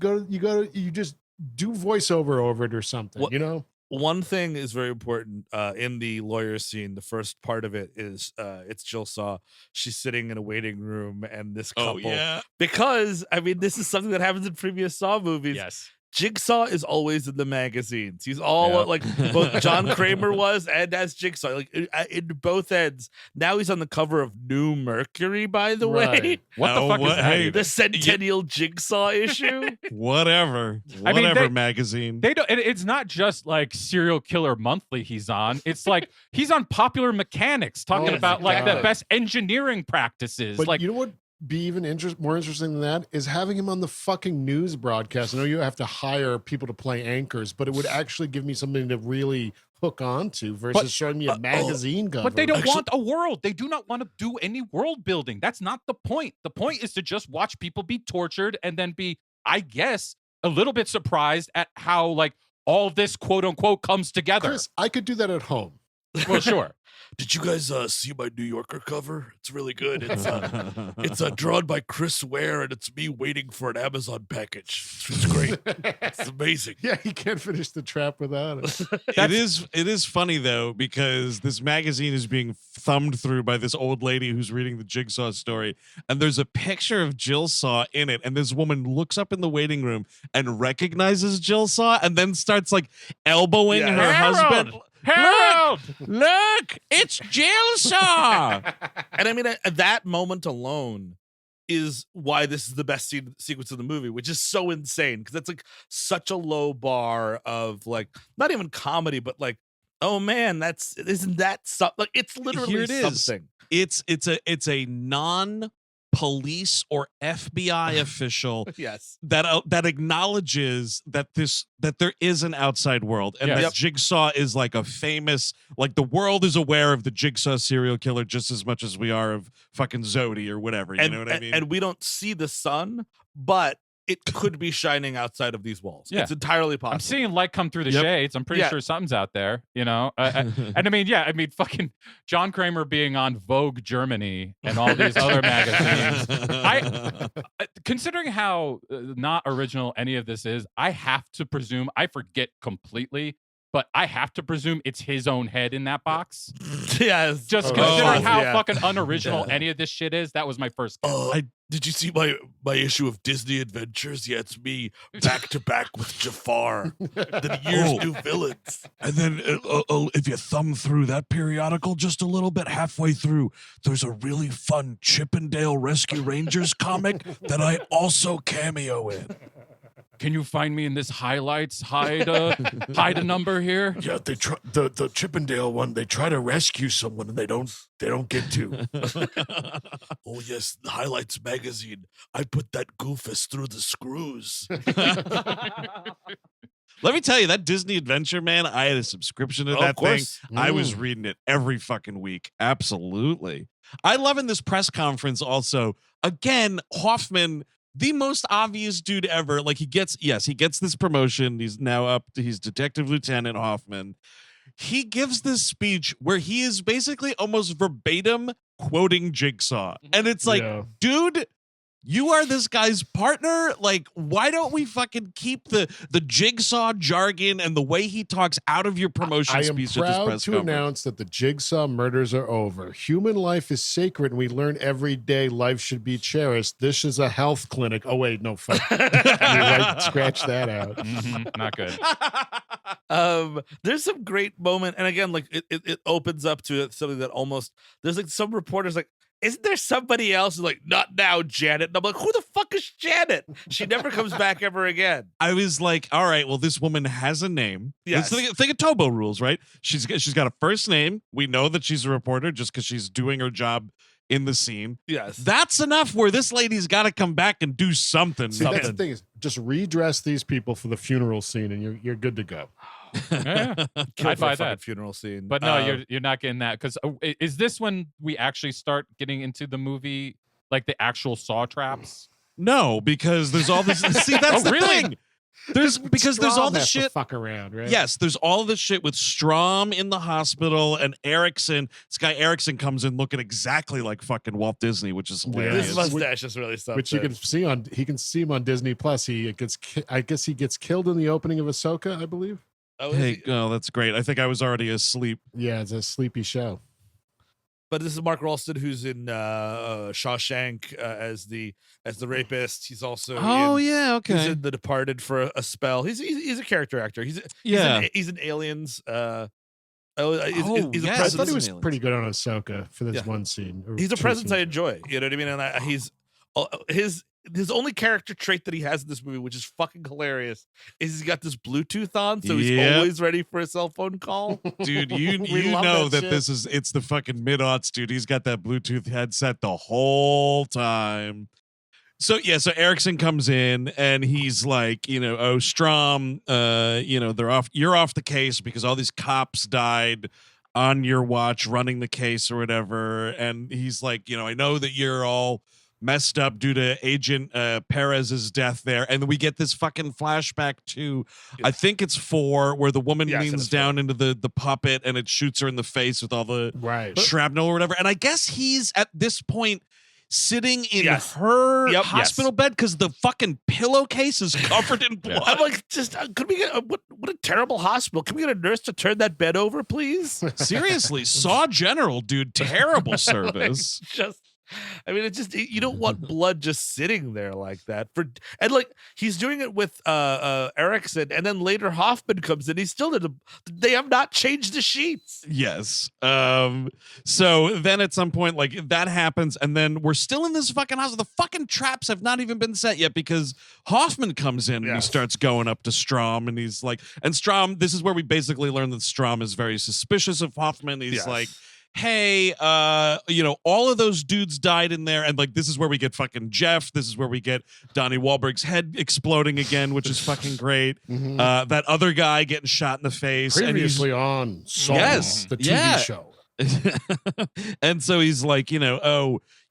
just do voiceover over it or something. You know. One thing is very important in the lawyer scene. The first part of it is it's Jillsaw. She's sitting in a waiting room, and this couple. Because I mean, this is something that happens in previous Saw movies. Yes. Jigsaw is always in the magazines. He's all like both John Kramer was and as Jigsaw, like in both ends. Now he's on the cover of New Mercury, by the way. What the fuck is that? Hey, the Centennial Jigsaw issue? Whatever magazine. They don't. It's not just like Serial Killer Monthly he's on. It's like he's on Popular Mechanics talking about like the best engineering practices. But like you know what? Be even more interesting than that is having him on the fucking news broadcast. I know you have to hire people to play anchors, but it would actually give me something to really hook onto versus showing me a magazine cover. But they don't want a world. They do not want to do any world building. That's not the point. The point is to just watch people be tortured and then be, I guess, a little bit surprised at how like all this quote unquote comes together. Chris, I could do that at home. Well, sure. Did you guys see my New Yorker cover? It's really good. It's drawn by Chris Ware, and it's me waiting for an Amazon package. It's great. It's amazing. Yeah, you can't finish the trap without it. It is funny though, because this magazine is being thumbed through by this old lady who's reading the Jigsaw story, and there's a picture of Jillsaw in it, and this woman looks up in the waiting room and recognizes Jillsaw, and then starts like elbowing her husband. Harold! Look, it's Jillsaw. And I mean, that moment alone is why this is the best sequence of the movie, which is so insane because it's like such a low bar of like not even comedy, but like, oh man, isn't that something? Like it's literally something. It's a non-police or FBI official that acknowledges that there is an outside world, and that Jigsaw is like a famous, like the world is aware of the Jigsaw serial killer just as much as we are of fucking Zodi or whatever. You know what I mean? And we don't see the sun, but it could be shining outside of these walls. Yeah. It's entirely possible. I'm seeing light come through the shades. I'm pretty sure something's out there, you know? And I mean, fucking John Kramer being on Vogue Germany and all these other magazines. Considering how not original any of this is, I have to presume, I forget completely, but I have to presume it's his own head in that box. Yes. Just considering how fucking unoriginal any of this shit is, that was my first guess. Did you see my issue of Disney Adventures? Yeah, it's me back to back with Jafar, the year's new villains. And then if you thumb through that periodical just a little bit, halfway through, there's a really fun Chippendale Rescue Rangers comic that I also cameo in. Can you find me in this highlights? Hide a number here. Yeah, they try the Chippendale one. They try to rescue someone and they don't get to. Oh yes, the Highlights magazine. I put that goofus through the screws. Let me tell you, that Disney Adventure, man, I had a subscription to that thing. I was reading it every fucking week. Absolutely. I love in this press conference also, again, Hoffman, the most obvious dude ever. Like he gets this promotion. He's now he's Detective Lieutenant Hoffman. He gives this speech where he is basically almost verbatim quoting Jigsaw. And it's like, dude, You are this guy's partner. Like, why don't we fucking keep the jigsaw jargon and the way he talks out of your promotion I am speech at this proud press to conference? announce that the jigsaw murders are over. Human life is sacred, and we learn every day life should be cherished. This is a health clinic. Oh wait, no, fuck. Scratch that out. Not good. There's some great moment, and again, like it opens up to something that almost there's like some reporters like, isn't there somebody else who's like, not now, Janet? And I'm like, who the fuck is Janet? She never comes back ever again. I was like, all right, well, this woman has a name. Yes. Think of Tobo rules, right? She's got a first name. We know that she's a reporter just because she's doing her job in the scene. Yes. That's enough where this lady's got to come back and do something. See, that's the thing is just redress these people for the funeral scene, and you're good to go. Yeah. I'd buy that funeral scene, but no, you're not getting that because is this when we actually start getting into the movie, like the actual saw traps? No, because there's all this. See, that's the thing. There's there's all the shit. Fuck around, right? Yes, there's all this shit with Strahms in the hospital and Erickson. This guy Erickson comes in looking exactly like fucking Walt Disney, which is hilarious. This mustache is really something. Which you can see him on Disney Plus. I guess he gets killed in the opening of Ahsoka, I believe. Oh, that's great. I think I was already asleep. Yeah, it's a sleepy show. But this is Mark Rolston, who's in Shawshank as the rapist. He's also he's in The Departed for a spell. He's a character actor. He's in Aliens. He's a presence. I thought he was pretty good on Ahsoka for this one scene. He's a presence I enjoy. You know what I mean? And he's his only character trait that he has in this movie, which is fucking hilarious, is he's got this Bluetooth on, so he's always ready for a cell phone call. Dude, you know that it's the fucking mid-aughts, dude. He's got that Bluetooth headset the whole time. So Erickson comes in and he's like, Strahms, you're off the case because all these cops died on your watch running the case or whatever. And he's like, I know that you're all messed up due to Agent Perez's death there. And then we get this fucking flashback to, I think it's 4, where the woman leans down into the puppet and it shoots her in the face with all the shrapnel or whatever. And I guess he's at this point sitting in her hospital bed because the fucking pillowcase is covered in blood. I'm like, just could we get what a terrible hospital? Can we get a nurse to turn that bed over, please? Seriously, Saw General, dude, terrible service. I mean, it's just, you don't want blood just sitting there like that. And like he's doing it with Erickson, and then later Hoffman comes in. He's still they have not changed the sheets. Yes. So then at some point, like that happens, and then we're still in this fucking house. The fucking traps have not even been set yet because Hoffman comes in and he starts going up to Strahms, and he's like, and Strahms, this is where we basically learn that Strahms is very suspicious of Hoffman. He's like, hey, all of those dudes died in there. And like, this is where we get fucking Jeff. This is where we get Donnie Wahlberg's head exploding again, which is fucking great. That other guy getting shot in the face. Previously on Saw, the TV show. And so he's like, you're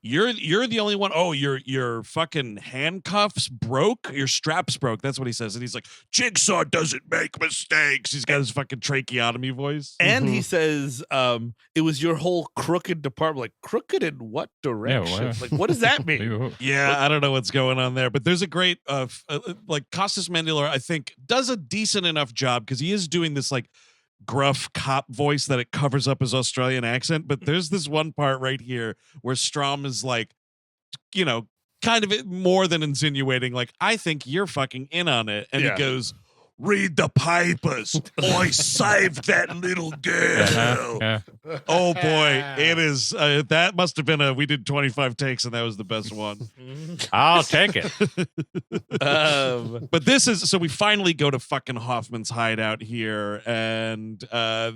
the only one. Oh, your fucking handcuffs broke. Your straps broke. That's what he says. And he's like, Jigsaw doesn't make mistakes. He's got his fucking tracheotomy voice. And he says, it was your whole crooked department. Like, crooked in what direction? Like, what does that mean? I don't know what's going on there. But there's a great, like Costas Mandylor, I think, does a decent enough job because he is doing this like gruff cop voice that it covers up his Australian accent. But there's this one part right here where Strahms is like, kind of more than insinuating, like, I think you're fucking in on it. And he goes, read the papers. I saved that little girl. Oh boy, it is. That must have been we did 25 takes and that was the best one. I'll take it. But this is, so we finally go to fucking Hoffman's hideout here. And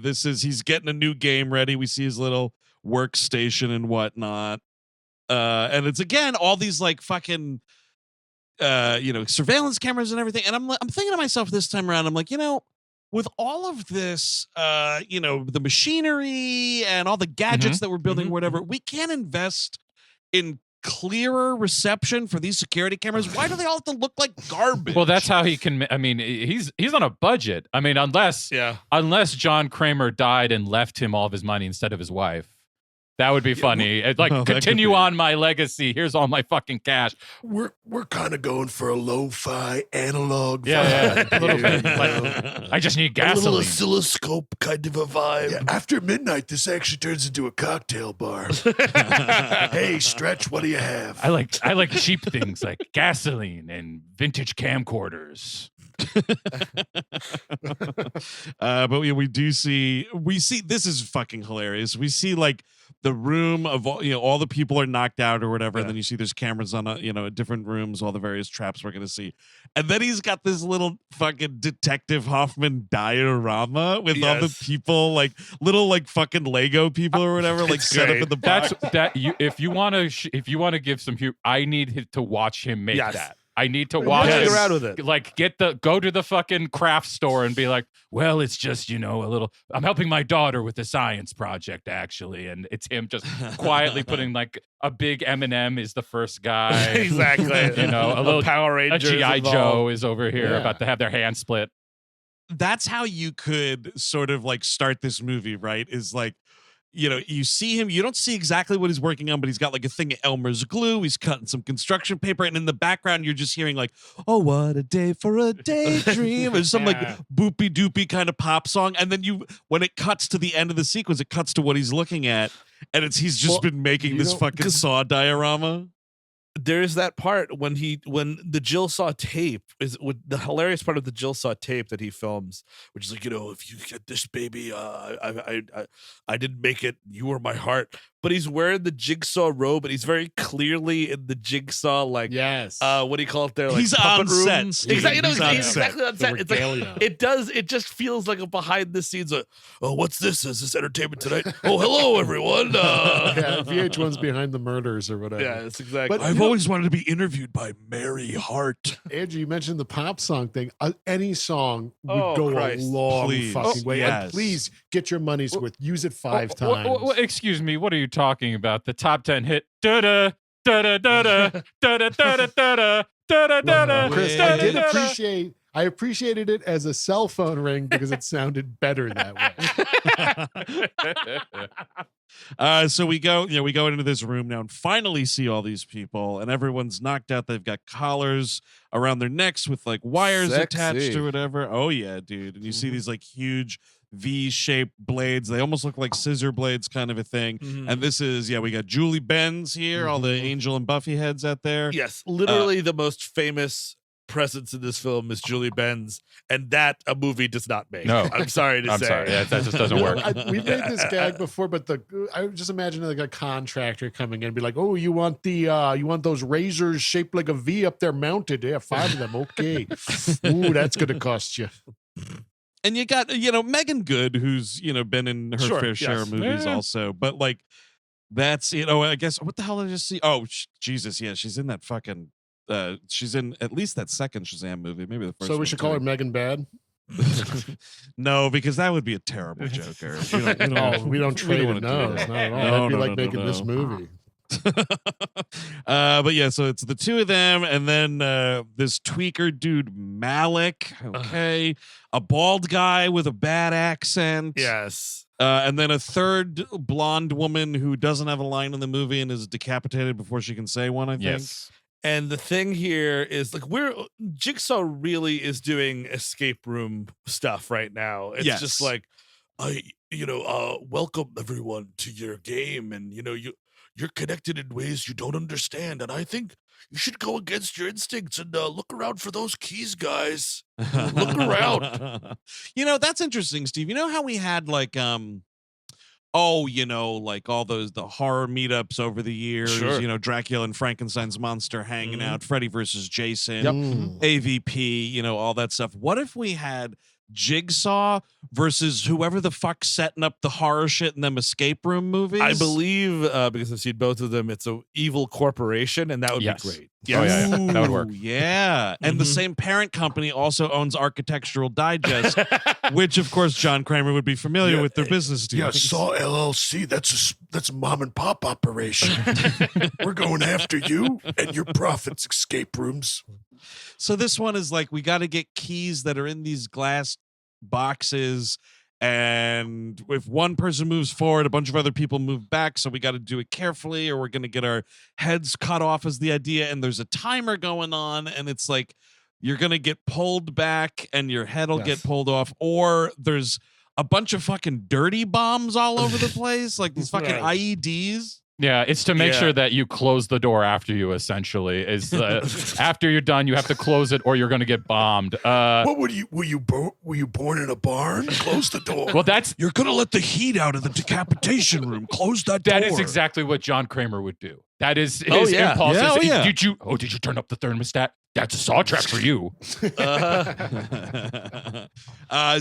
he's getting a new game ready. We see his little workstation and whatnot. And it's again, all these like fucking, surveillance cameras and everything. And I'm thinking to myself this time around, I'm like, with all of this, the machinery and all the gadgets that we're building, whatever, we can invest in clearer reception for these security cameras. Why do they all have to look like garbage? Well, that's how he can. I mean, he's on a budget. I mean, unless John Kramer died and left him all of his money instead of his wife. That would be funny. It's like, continue on my legacy. Here's all my fucking cash. We're kind of going for a lo-fi analog vibe. A little bit. Like, I just need gasoline. A little oscilloscope kind of a vibe. Yeah, after midnight, this actually turns into a cocktail bar. Hey, Stretch, what do you have? I like cheap things like gasoline and vintage camcorders. But we see this is fucking hilarious. We see like the room of all the people are knocked out or whatever, and then you see there's cameras on different rooms, all the various traps we're gonna see, and then he's got this little fucking Detective Hoffman diorama with all the people, like little like fucking Lego people or whatever, like set up in the box. If you want to give some humor, I need to watch him make that. I need to watch it. Around with it. Like, go to the fucking craft store and be like, well, it's just, a little, I'm helping my daughter with a science project, actually. And it's him just quietly putting like a big M&M is the first guy. Exactly. A little Power Rangers. A G.I. Joe is over here about to have their hands split. That's how you could sort of like start this movie, right? Is like, you see him, you don't see exactly what he's working on, but he's got like a thing of Elmer's glue. He's cutting some construction paper. And in the background, you're just hearing like, oh, what a day for a daydream. Or some like boopy doopy kind of pop song. And then when it cuts to the end of the sequence, it cuts to what he's looking at. And he's just been making this fucking saw diorama. There's that part when the Jillsaw tape is with the hilarious part of the Jillsaw tape that he films, which is like, if you get this baby, I didn't make it. You were my heart. But he's wearing the Jigsaw robe, and he's very clearly in the Jigsaw, like, what do you call it there? Like, he's puppet on room. set. Exactly, he's exactly on set. It's like it just feels like a behind the scenes. Oh, what's this? Is this Entertainment Tonight? Oh, hello everyone. VH1's behind the murders or whatever. Yeah, it's exactly. But I've always wanted to be interviewed by Mary Hart. Andrew, you mentioned the pop song thing. Any song would go a long fucking way. Yes. And please get your money's worth. Use it 5 times. Excuse me, what are you talking about? The top 10 hit. Da-da, da-da, da-da, da-da, da-da, da-da, da-da, Chris, I appreciated it as a cell phone ring because it sounded better that way. So we go into this room now and finally see all these people, and everyone's knocked out. They've got collars around their necks with like wires attached or whatever. Oh yeah, dude. And you see these like huge V-shaped blades. They almost look like scissor blades kind of a thing. And this is, we got Julie Benz here, all the Angel and Buffy heads out there. Yes, literally the most famous presence in this film is Julie Benz, and that a movie does not make. No, I'm sorry to say. Sorry. Yeah, that just doesn't work. We've made this gag before, but I just imagine like a contractor coming in and be like, "Oh, you want those razors shaped like a V up there mounted? Yeah, 5 of them. Okay. Ooh, that's gonna cost you." And you got, Meagan Good, who's, been in her fair share of movies also. But like, that's, I guess, what the hell did I just see? Oh, Jesus. Yeah, she's in that fucking, she's in at least that second Shazam movie. Maybe the first So we should call her Meagan Bad? No, because that would be a terrible Joker. We don't trade it. No, not at all. That'd be like making this movie. But yeah, so it's the two of them, and then this tweaker dude Malik, a bald guy with a bad accent, and then a third blonde woman who doesn't have a line in the movie and is decapitated before she can say one, I think. And the thing here is like Jigsaw really is doing escape room stuff right now. It's just like, welcome everyone to your game, and you're connected in ways you don't understand, and I think you should go against your instincts and look around for those keys, guys. Look around. That's interesting, Steve. You know how we had like like all the horror meetups over the years, Dracula and Frankenstein's monster hanging out, Freddy versus Jason, AVP, all that stuff. What if we had Jigsaw versus whoever the fuck setting up the horror shit in them escape room movies? I believe, because I've seen both of them, it's an evil corporation, and that would be great. Yes. Oh, yeah. That would work. Yeah. And the same parent company also owns Architectural Digest, which, of course, John Kramer would be familiar with their business dealings. Yeah, Saw LLC, that's a mom and pop operation. We're going after you and your profits, escape rooms. So this one is like, we got to get keys that are in these glass boxes, And if one person moves forward, a bunch of other people move back. So we got to do it carefully or we're going to get our heads cut off is the idea. And there's a timer going on. And it's like, you're going to get pulled back and your head will get pulled off. Or there's a bunch of fucking dirty bombs all over the place. Like these fucking IEDs. Yeah, it's to make sure that you close the door after you. Essentially, is after you're done, you have to close it, or you're going to get bombed. What were you born in a barn? Close the door. Well, you're going to let the heat out of the decapitation room. Close that door. That is exactly what John Kramer would do. That is his impulse. Did you turn up the thermostat? That's a saw track for you.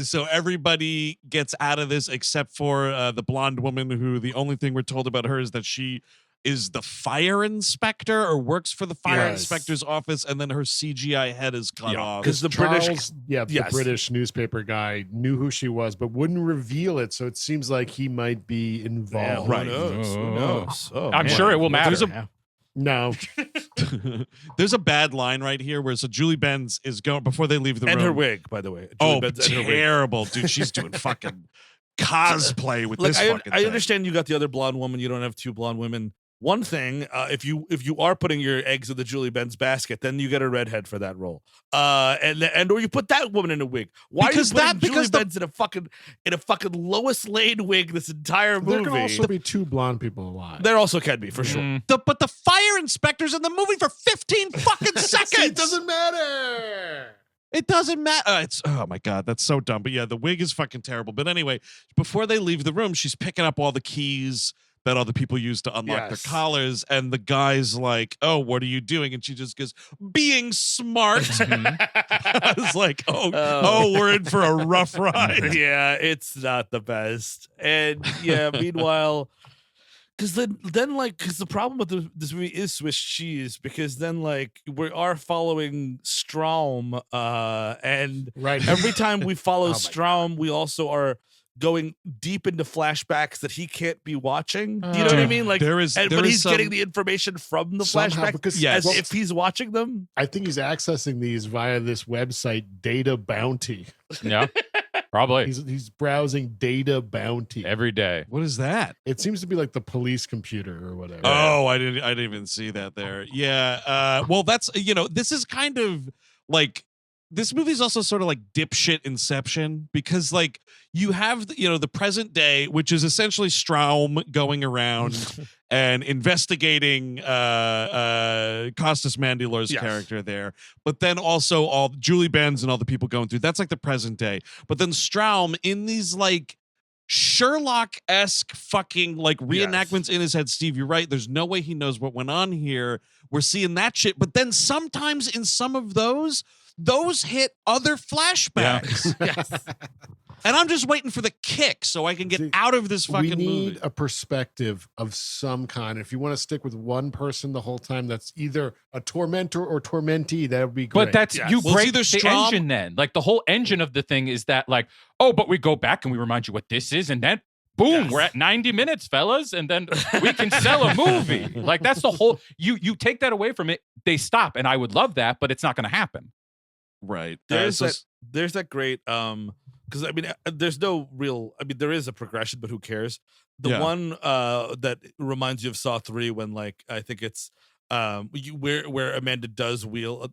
So everybody gets out of this except for the blonde woman who the only thing we're told about her is that she is the fire inspector or works for the fire inspector's office, and then her CGI head is cut off. Because the British newspaper guy knew who she was, but wouldn't reveal it. So it seems like he might be involved. Right. Who knows? Oh, I'm sure it will matter. No. There's a bad line right here where Julie Benz is going before they leave the room. And her wig, by the way. Benz terrible. Dude, she's doing fucking cosplay with this fucking thing. I understand you got the other blonde woman. You don't have two blonde women. One thing, if you are putting your eggs in the Julie Benz basket, then you get a redhead for that role. Or you put that woman in a wig. Why are you putting Julie Benz in a fucking Lois Lane wig this entire movie? There can also be two blonde people alive. There also can be, for sure. But the fire inspector's in the movie for 15 fucking seconds. It doesn't matter. It doesn't matter. Oh my God, that's so dumb. But yeah, the wig is fucking terrible. But anyway, before they leave the room, she's picking up all the keys that other people use to unlock their collars, and the guy's like, "Oh, what are you doing?" And she just goes, "Being smart." I was like, "Oh, we're in for a rough ride." Yeah, it's not the best. And yeah, meanwhile, because then the problem with this movie is Swiss cheese, because then we are following Strahms, and every time we follow Strahms, we also are going deep into flashbacks that he can't be watching. Do you know what I mean? But he's getting the information from the flashback as if he's watching them. I think he's accessing these via this website, Data Bounty. Yeah, probably. He's browsing Data Bounty every day. What is that? It seems to be like the police computer or whatever. Oh, I didn't even see that there. Yeah. Well, that's this is kind of like. This movie is also sort of like dipshit Inception, because you have the present day, which is essentially Strahms going around and investigating Costas Mandylor's character there, but then also all Julie Benz and all the people going through. That's like the present day, but then Strahms in these Sherlock-esque fucking reenactments in his head. Steve, you're right. There's no way he knows what went on here. We're seeing that shit, but then sometimes in some of those hit other flashbacks. Yes. And I'm just waiting for the kick so I can get out of this fucking movie. We need a perspective of some kind. If you want to stick with one person the whole time, that's either a tormentor or tormentee. That would be great. But that's you break the engine then. The whole engine of the thing is that but we go back and we remind you what this is, and then boom, we're at 90 minutes, fellas, and then we can sell a movie. That's the whole. You take that away from it, they stop, and I would love that, but it's not going to happen. Right. There's that great because there's no real. There is a progression, but who cares? The one that reminds you of Saw 3 when I think it's where Amanda does wheel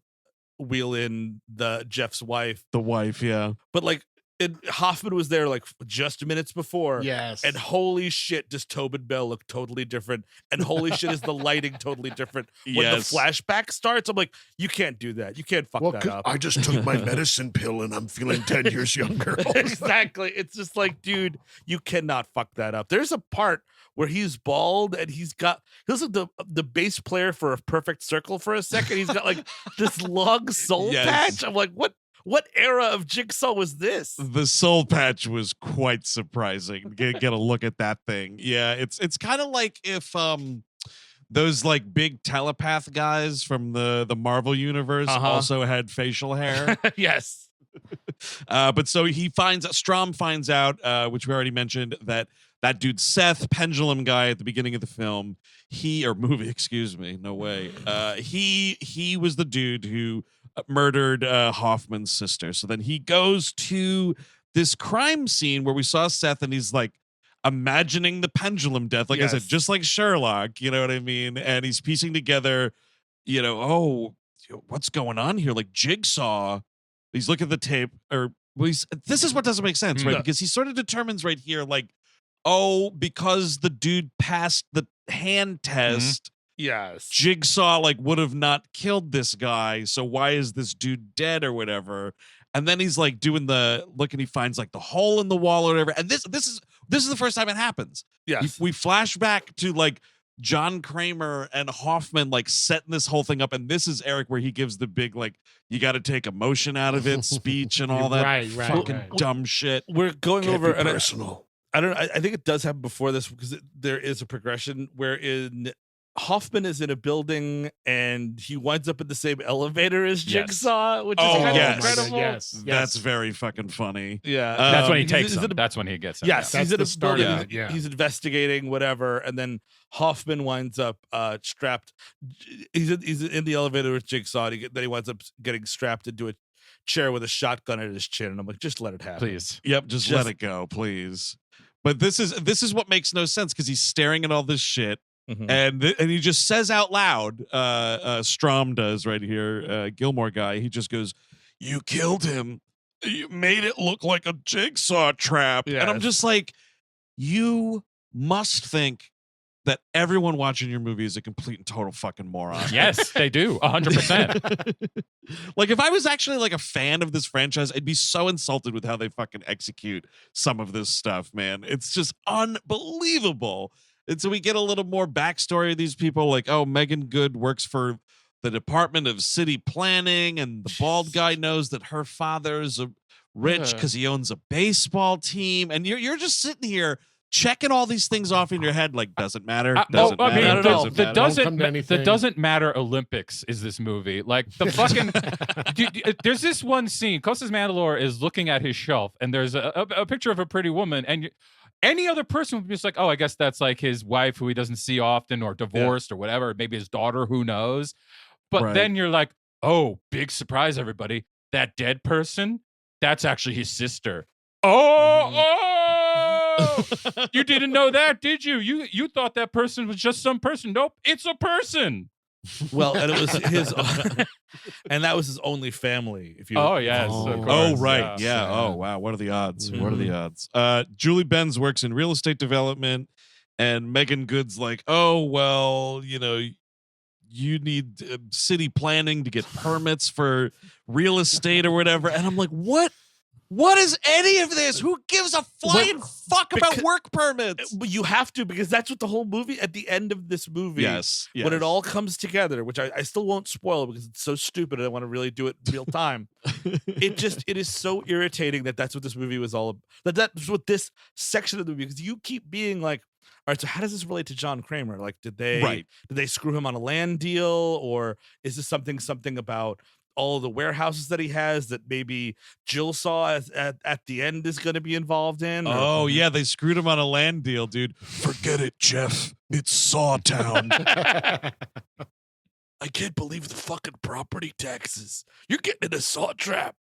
in Jeff's wife. The wife, yeah. But Hoffman was there just minutes before. Yes. And holy shit, does Tobin Bell look totally different? And holy shit, is the lighting totally different when the flashback starts? I'm like, you can't do that. You can't fuck that up. I just took my medicine pill and I'm feeling 10 years younger. Exactly. It's just dude, you cannot fuck that up. There's a part where he's bald and he looks like the bass player for A Perfect Circle for a second. He's got this long soul patch. I'm like, what era of Jigsaw was this? The soul patch was quite surprising. Get a look at that thing. Yeah, it's kind of like if those big telepath guys from the Marvel universe also had facial hair. Yes. But so Strahms finds out, which we already mentioned, that dude Seth, pendulum guy at the beginning of the film, excuse me, no way. He was the dude who murdered Hoffman's sister. So then he goes to this crime scene where we saw Seth and he's like imagining the pendulum death, like I said, just like Sherlock, you know what I mean? And he's piecing together, what's going on here? Like Jigsaw. He's looking at the tape, this is what doesn't make sense, right? Because he sort of determines right here, like, because the dude passed the hand test. Yes. Jigsaw like would have not killed this guy. So why is this dude dead or whatever? And then he's like doing the look and he finds like the hole in the wall or whatever. And this is the first time it happens. Yes. We flash back to like John Kramer and Hoffman like setting this whole thing up. And this is Eric where he gives the big like, you got to take emotion out of it, speech and all that fucking dumb shit. We're going Can't over be and personal. I don't know. I think it does happen before this because there is a progression wherein Hoffman is in a building and he winds up in the same elevator as Jigsaw, which is kind of incredible. Yes. That's very fucking funny. Yeah. That's when he takes him. That's when he gets him. Yes, That's he's in the a start building. of it, yeah. He's investigating whatever, and then Hoffman winds up strapped. He's in the elevator with Jigsaw. Then he winds up getting strapped into a chair with a shotgun at his chin, and I'm like, just let it happen, please. Yep, just let it go, please. But this is what makes no sense because he's staring at all this shit. And he just says out loud, Strahms does right here, Gilmore guy, he just goes, "You killed him. You made it look like a jigsaw trap." Yes. And I'm just like, you must think that everyone watching your movie is a complete and total fucking moron. Yes, they do. 100%. Like if I was actually like a fan of this franchise, I'd be so insulted with how they fucking execute some of this stuff, man. It's just unbelievable. And so we get a little more backstory of these people, like, Meagan Good works for the Department of City Planning, and the bald guy knows that her father's rich because he owns a baseball team. And you're just sitting here checking all these things off in your head, like, doesn't matter. Doesn't matter. The doesn't matter Olympics is this movie. Like the fucking there's this one scene. Costas Mandylor is looking at his shelf, and there's a picture of a pretty woman, and any other person would be just like, I guess that's like his wife who he doesn't see often, or divorced, or whatever. Maybe his daughter, who knows? But then you're like, big surprise, everybody. That dead person, that's actually his sister. You didn't know that, did you? You thought that person was just some person. Nope, it's a person. Well, and it was his, and that was his only family. If you, yes, of course. Oh, right, yeah. Oh, wow. What are the odds? What are the odds? Julie Benz works in real estate development, and Meagan Good's like, you need city planning to get permits for real estate or whatever. And I'm like, what? What is any of this? Who gives a flying fuck about work permits? You have to, because that's what the whole movie, at the end of this movie, yes. when it all comes together, which I still won't spoil because it's so stupid and I want to really do it real time. It is so irritating that's what this movie was all about. That's what this section of the movie, because you keep being like, all right, so how does this relate to John Kramer? Like, did they screw him on a land deal, or is this something about all the warehouses that he has that maybe Jillsaw at the end is going to be involved in? Oh, yeah, they screwed him on a land deal, dude. Forget it, Jeff. It's Sawtown. I can't believe the fucking property taxes. You're getting in a saw trap.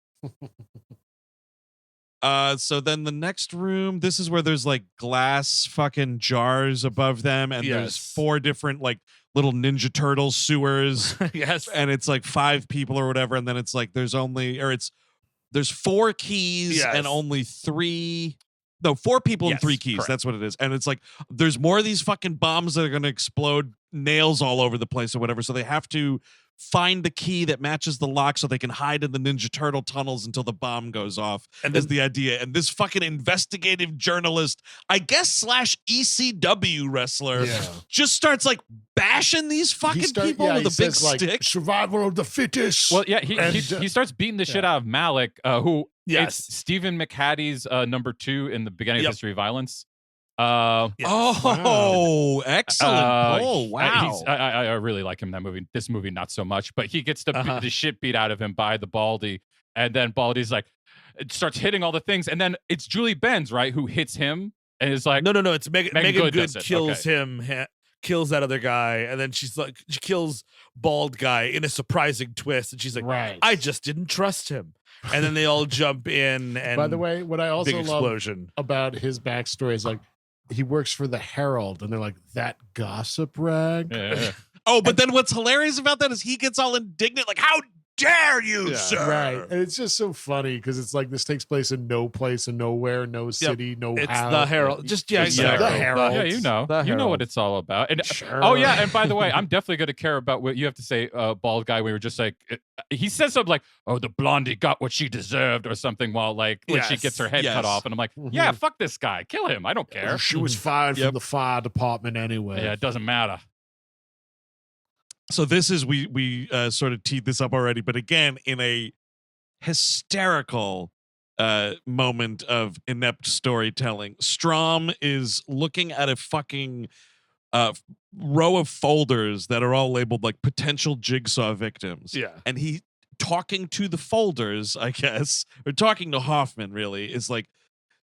So then the next room, this is where there's like glass fucking jars above them, and there's 4 different like little Ninja Turtle sewers. Yes. And it's like 5 people or whatever, and then it's like there's 4 keys and only 4 people and 3 keys. Correct. That's what it is. And it's like there's more of these fucking bombs that are gonna explode, nails all over the place or whatever. So they have to find the key that matches the lock so they can hide in the Ninja Turtle tunnels until the bomb goes off. And is the idea. And this fucking investigative journalist, I guess / ECW wrestler, just starts like bashing these fucking people with a big stick. Survival of the fittest. Well, yeah, he starts beating the shit out of Malik, who it's Stephen McHatty's number 2 in the beginning of History of Violence. Excellent. Wow. I really like him in that movie. This movie, not so much, but he gets the shit beat out of him by the Baldy. And then Baldy's like, it starts hitting all the things. And then it's Julie Benz, right, who hits him and is like, no, it's Meagan Good kills him, kills that other guy. And then she's like, she kills bald guy in a surprising twist. And she's like, I just didn't trust him. and then they all jump in. And by the way, what I also big love explosion about his backstory is like he works for the Herald, and they're like, that gossip rag. Yeah. Oh, but then what's hilarious about that is he gets all indignant, like, how dare you, sir? Right. And it's just so funny because it's like this takes place in no place and nowhere, no city, no it's house. the Herald. Just the Herald. Yeah, you know what it's all about. And Sure. oh yeah, and by the way, I'm definitely going to care about what you have to say, bald guy. We were just like, he says something like, "Oh, the blondie got what she deserved," or something, while like when she gets her head cut off, and I'm like, yeah, fuck this guy, kill him. I don't care. She was fired from the fire department anyway. Yeah, it doesn't matter. So this is we sort of teed this up already, but again, in a hysterical moment of inept storytelling, Strahms is looking at a fucking row of folders that are all labeled like potential jigsaw victims. Yeah. And he talking to the folders, I guess, or talking to Hoffman really, is like,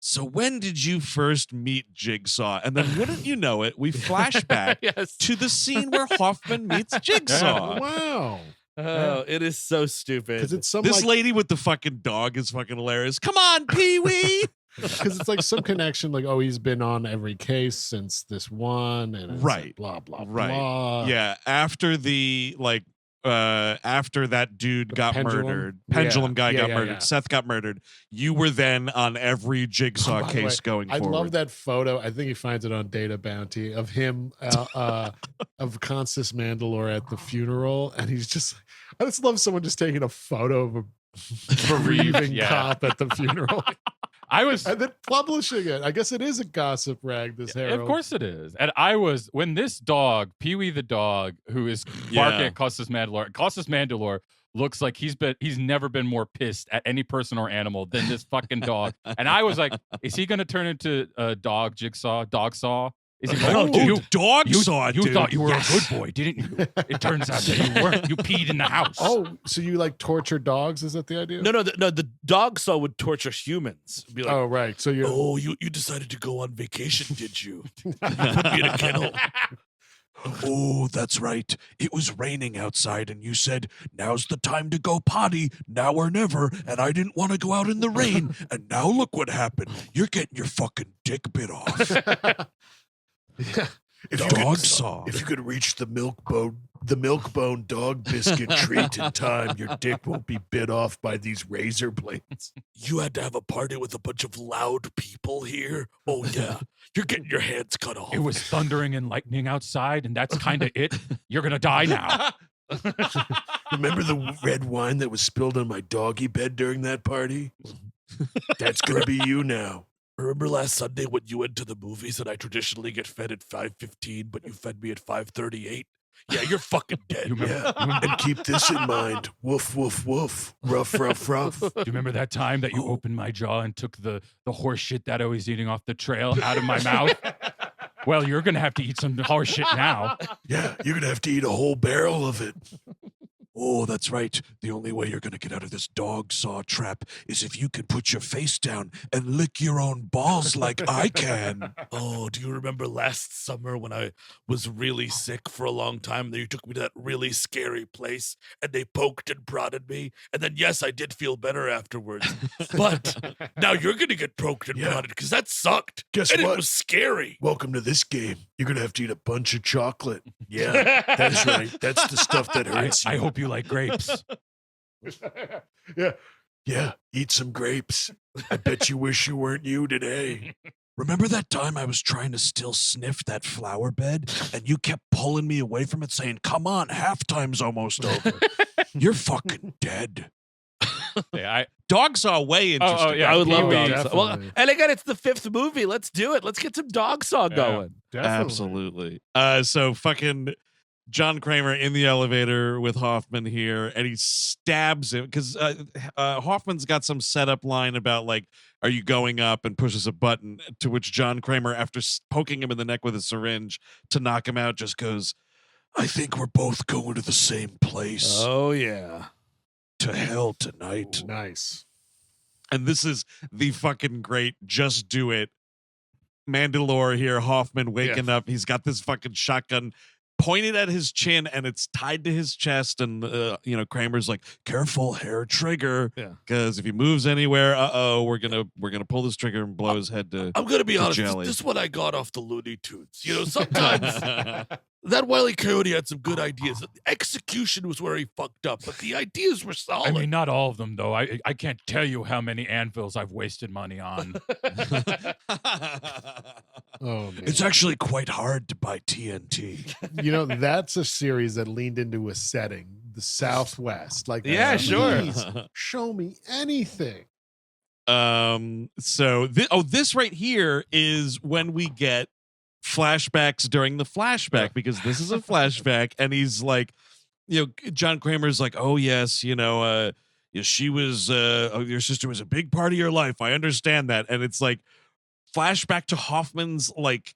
so when did you first meet Jigsaw? And then wouldn't you know it, we flash back to the scene where Hoffman meets Jigsaw. Wow. Oh, it is so stupid. Because it's some This lady with the fucking dog is fucking hilarious. Come on, Pee-wee. Because it's like some connection, like, oh, he's been on every case since this one, and it's Right. like blah blah Right. blah. Yeah. After the after that dude got pendulum? murdered, pendulum guy got murdered, yeah. Seth got murdered, you were then on every Jigsaw By the case way, going I forward. love that photo. I think he finds it on Data Bounty of him of Costas Mandylor at the funeral, and he's just. I just love someone just taking a photo of a grieving cop at the funeral. And then publishing it. I guess it is a gossip rag, this Herald. Of course it is. And I was, when this dog, Pee-wee the dog, who is barking at Costas Mandylor looks like he's never been more pissed at any person or animal than this fucking dog. And I was like, is he going to turn into a Dogsaw? Is he Dogsaw, you dude. thought you were a good boy, didn't you? It turns out that you weren't. You peed in the house. Oh, so you like torture dogs? Is that the idea? No, the Dogsaw would torture humans. Be like, oh, right. So you're. Oh, you decided to go on vacation, did you? You put me in a kennel. Oh, that's right. It was raining outside, and you said, now's the time to go potty, now or never, and I didn't want to go out in the rain, and now look what happened. You're getting your fucking dick bit off. Yeah. If you could reach the milk bone dog biscuit treat in time, your dick won't be bit off by these razor blades. You had to have a party with a bunch of loud people here. Oh yeah, you're getting your hands cut off. It was thundering and lightning outside, and that's kind of it. You're gonna die now. Remember the red wine that was spilled on my doggy bed during that party? That's gonna be you now. Remember last Sunday when you went to the movies and I traditionally get fed at 5:15, but you fed me at 5:38? Yeah, you're fucking dead. And keep this in mind. Woof, woof, woof. Rough, rough, rough. Do you remember that time that you opened my jaw and took the horse shit that I was eating off the trail out of my mouth? Well, you're going to have to eat some horse shit now. Yeah, you're going to have to eat a whole barrel of it. Oh, that's right. The only way you're going to get out of this Dogsaw trap is if you can put your face down and lick your own balls like I can. Oh, do you remember last summer when I was really sick for a long time? Then you took me to that really scary place and they poked and prodded me. And then, yes, I did feel better afterwards. But now you're going to get poked and prodded because that sucked. Guess and what? It was scary. Welcome to this game. You're going to have to eat a bunch of chocolate. Yeah, that's right. That's the stuff that hurts I you. hope you like grapes. Yeah, eat some grapes. I bet you wish you weren't you today. Remember that time I was trying to still sniff that flower bed and you kept pulling me away from it saying, come on, halftime's almost over. You're fucking dead. Yeah, Dogsaw way interesting. Oh, yeah. I would love Pee-wee. Dogsaw. Well, and again, it's the 5th movie. Let's do it. Let's get some Dogsaw going. Absolutely. So fucking John Kramer in the elevator with Hoffman here, and he stabs him because Hoffman's got some setup line about like, are you going up, and pushes a button, to which John Kramer, after poking him in the neck with a syringe to knock him out, just goes, I think we're both going to the same place. Oh, yeah. To hell tonight. Nice. And this is the fucking great just do it. Mandylor here, Hoffman waking up. He's got this fucking shotgun, pointed at his chin and it's tied to his chest. And, Kramer's like, careful, hair trigger. Because if he moves anywhere, we're going to pull this trigger and blow his head to I'm going to be honest. jelly. This is what I got off the Looney Tunes. Sometimes that Wile E. Coyote had some good ideas. The execution was where he fucked up, but the ideas were solid. I mean, not all of them, though. I can't tell you how many anvils I've wasted money on. Oh, man. It's actually quite hard to buy TNT. That's a series that leaned into a setting, the Southwest. Like, yeah, please, sure. show me anything. So this right here is when we get flashbacks during the flashback, because this is a flashback, and he's like, John Kramer's like, oh yes, she was your sister was a big part of your life. I understand that. And it's like flashback to Hoffman's like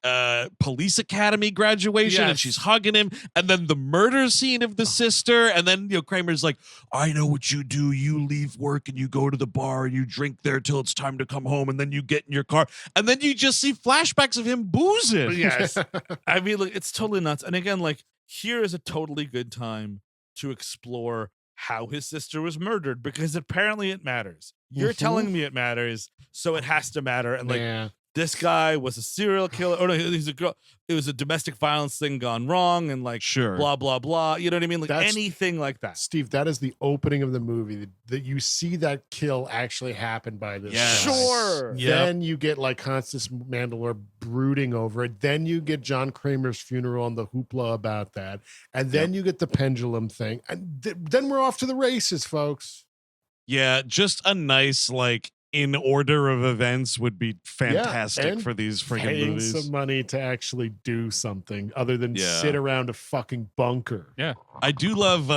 police academy graduation, and she's hugging him, and then the murder scene of the sister, and then Kramer's like, I know what you do. You leave work and you go to the bar and you drink there till it's time to come home, and then you get in your car, and then you just see flashbacks of him boozing. Yes. I mean, like, it's totally nuts. And again, like, here is a totally good time to explore how his sister was murdered, because apparently it matters. You're telling me it matters, so it has to matter. And like, this guy was a serial killer. Oh no, he's a girl. It was a domestic violence thing gone wrong, and like, blah blah blah. You know what I mean? Like, anything like that. Steve, that is the opening of the movie. That you see that kill actually happen by this. Yes. guy. Sure. Then you get like Costas Mandylor brooding over it. Then you get John Kramer's funeral and the hoopla about that, and then you get the pendulum thing, and then we're off to the races, folks. Yeah, just a nice like in order of events would be fantastic for these freaking movies. Some money to actually do something other than sit around a fucking bunker. Yeah, I do love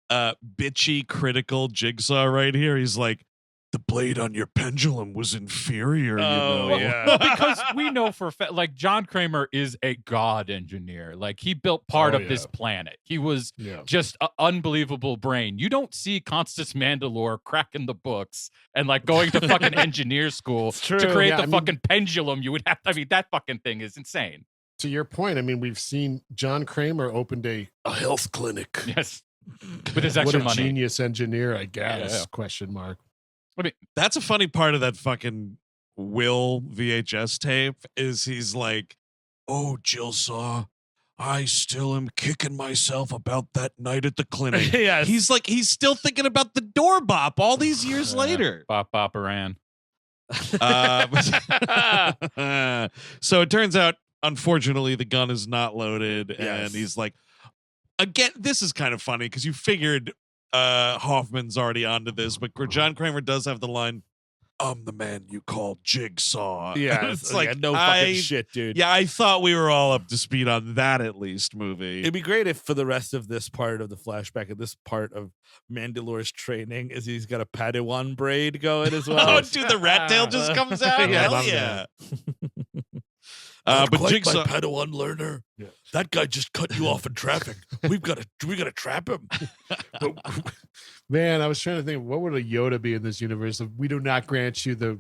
bitchy critical Jigsaw right here. He's like, the blade on your pendulum was inferior. Well, because we know for a fact, like, John Kramer is a god engineer. Like, he built part of this planet. He was just an unbelievable brain. You don't see Costas Mandylor cracking the books and like going to fucking engineer school to create the fucking pendulum. You would have. I mean, that fucking thing is insane. To your point, I mean, we've seen John Kramer opened a health clinic. Yes, with his extra money. What a genius engineer, I guess. Question mark. I mean, that's a funny part of that fucking Will VHS tape is he's like, oh, Jillsaw, I still am kicking myself about that night at the clinic. Yes. He's like, he's still thinking about the door bop all these years later. Bop bop aran. So it turns out, unfortunately, the gun is not loaded. And he's like, again, this is kind of funny because you figured Hoffman's already onto this, but John Kramer does have the line, I'm the man you call Jigsaw. Yeah, it's like, no fucking shit, dude. Yeah, I thought we were all up to speed on that at least movie. It'd be great if for the rest of this part of the flashback and this part of Mandylor's training is he's got a Padawan braid going as well. Oh, dude, the rat tail just comes out? Hell yeah. But but Jigsaw, my Padawan learner. Yeah. That guy just cut you off in traffic. We gotta trap him. Man, I was trying to think, what would a Yoda be in this universe? If we do not grant you the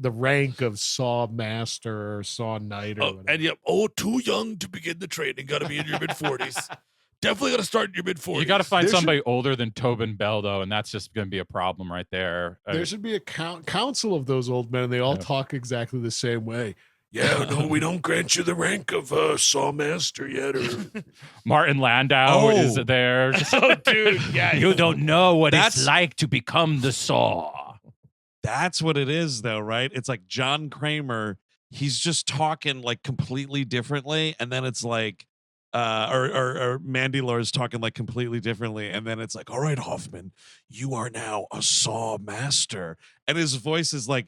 rank of Saw Master or Saw Knight or whatever. And yet, too young to begin the training. Got to be in your mid-40s. Definitely got to start in your mid-40s. You got to find somebody older than Tobin Bell, though, and that's just going to be a problem right there. There should be a council of those old men, and they all talk exactly the same way. Yeah, no, we don't grant you the rank of Saw Master yet. Or Martin Landau is there. Oh, dude, yeah. You don't know what it's like to become the Saw. That's what it is, though, right? It's like John Kramer, he's just talking like completely differently, and then it's like, or Mandylor is talking like completely differently, and then it's like, all right, Hoffman, you are now a Saw Master, and his voice is like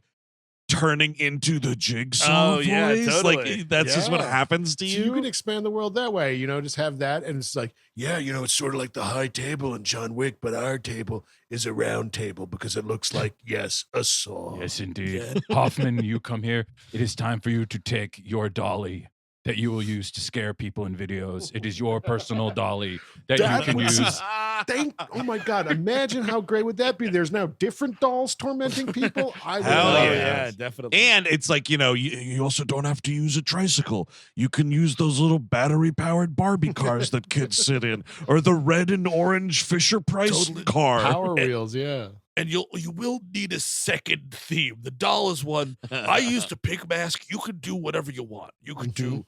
turning into the Jigsaw voice. Yeah, totally. Like that's just what happens to So you. you can expand the world that way, just have that, and it's like, yeah, it's sort of like the high table in John Wick, but our table is a round table because it looks like, yes, a saw. Yes, indeed. Hoffman, you come here. It is time for you to take your dolly that you will use to scare people in videos. It is your personal dolly that you can use. Oh my God. Imagine how great would that be? There's now different dolls tormenting people. I would Hell love yeah. that. Definitely. And it's like, you also don't have to use a tricycle. You can use those little battery-powered Barbie cars that kids sit in, or the red and orange Fisher-Price car. Power wheels, yeah. And you will need a second theme. The doll is one. I used a pig mask. You can do whatever you want. You can do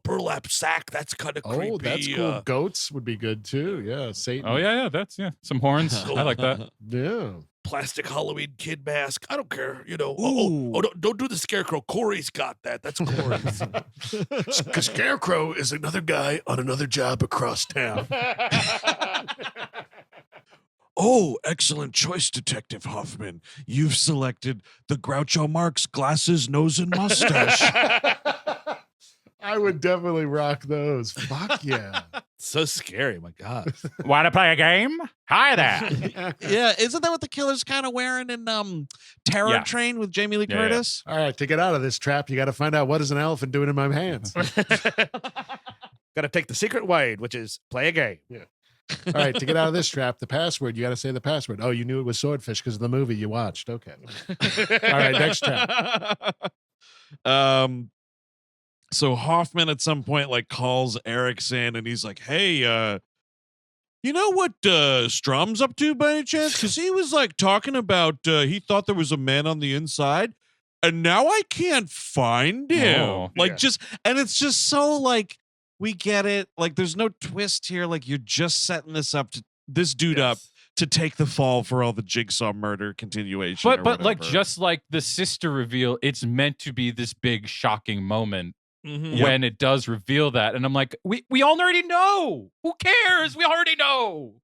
burlap sack. That's kind of creepy. Oh, that's cool. Goats would be good too. Yeah, Satan. Oh yeah, that's some horns. I like that. Yeah. Plastic Halloween kid mask. I don't care. Ooh. Don't do the scarecrow. Corey's got that. That's Corey's. Because Scarecrow is another guy on another job across town. Oh, excellent choice, Detective Hoffman. You've selected the Groucho Marx glasses, nose, and mustache. I would definitely rock those. Fuck yeah. So scary, my God. Want to play a game? Hi there. Yeah, isn't that what the killer's kind of wearing in Terror Train with Jamie Lee Curtis? All right, to get out of this trap, you got to find out what is an elephant doing in my hands. Got to take the secret word, which is play a game. Yeah. All right, to get out of this trap, the password, you got to say the password. Oh, you knew it was Swordfish because of the movie you watched. Okay. All right, next trap. So Hoffman at some point calls Erickson and he's like, hey, you know what Strahms up to by any chance? Because he was talking about he thought there was a man on the inside and now I can't find him. Oh, and it's just so we get it. There's no twist here. You're just setting this dude up to take the fall for all the Jigsaw murder continuation. But just like the sister reveal, it's meant to be this big shocking moment when it does reveal that. And I'm like, we all already know. Who cares? We already know.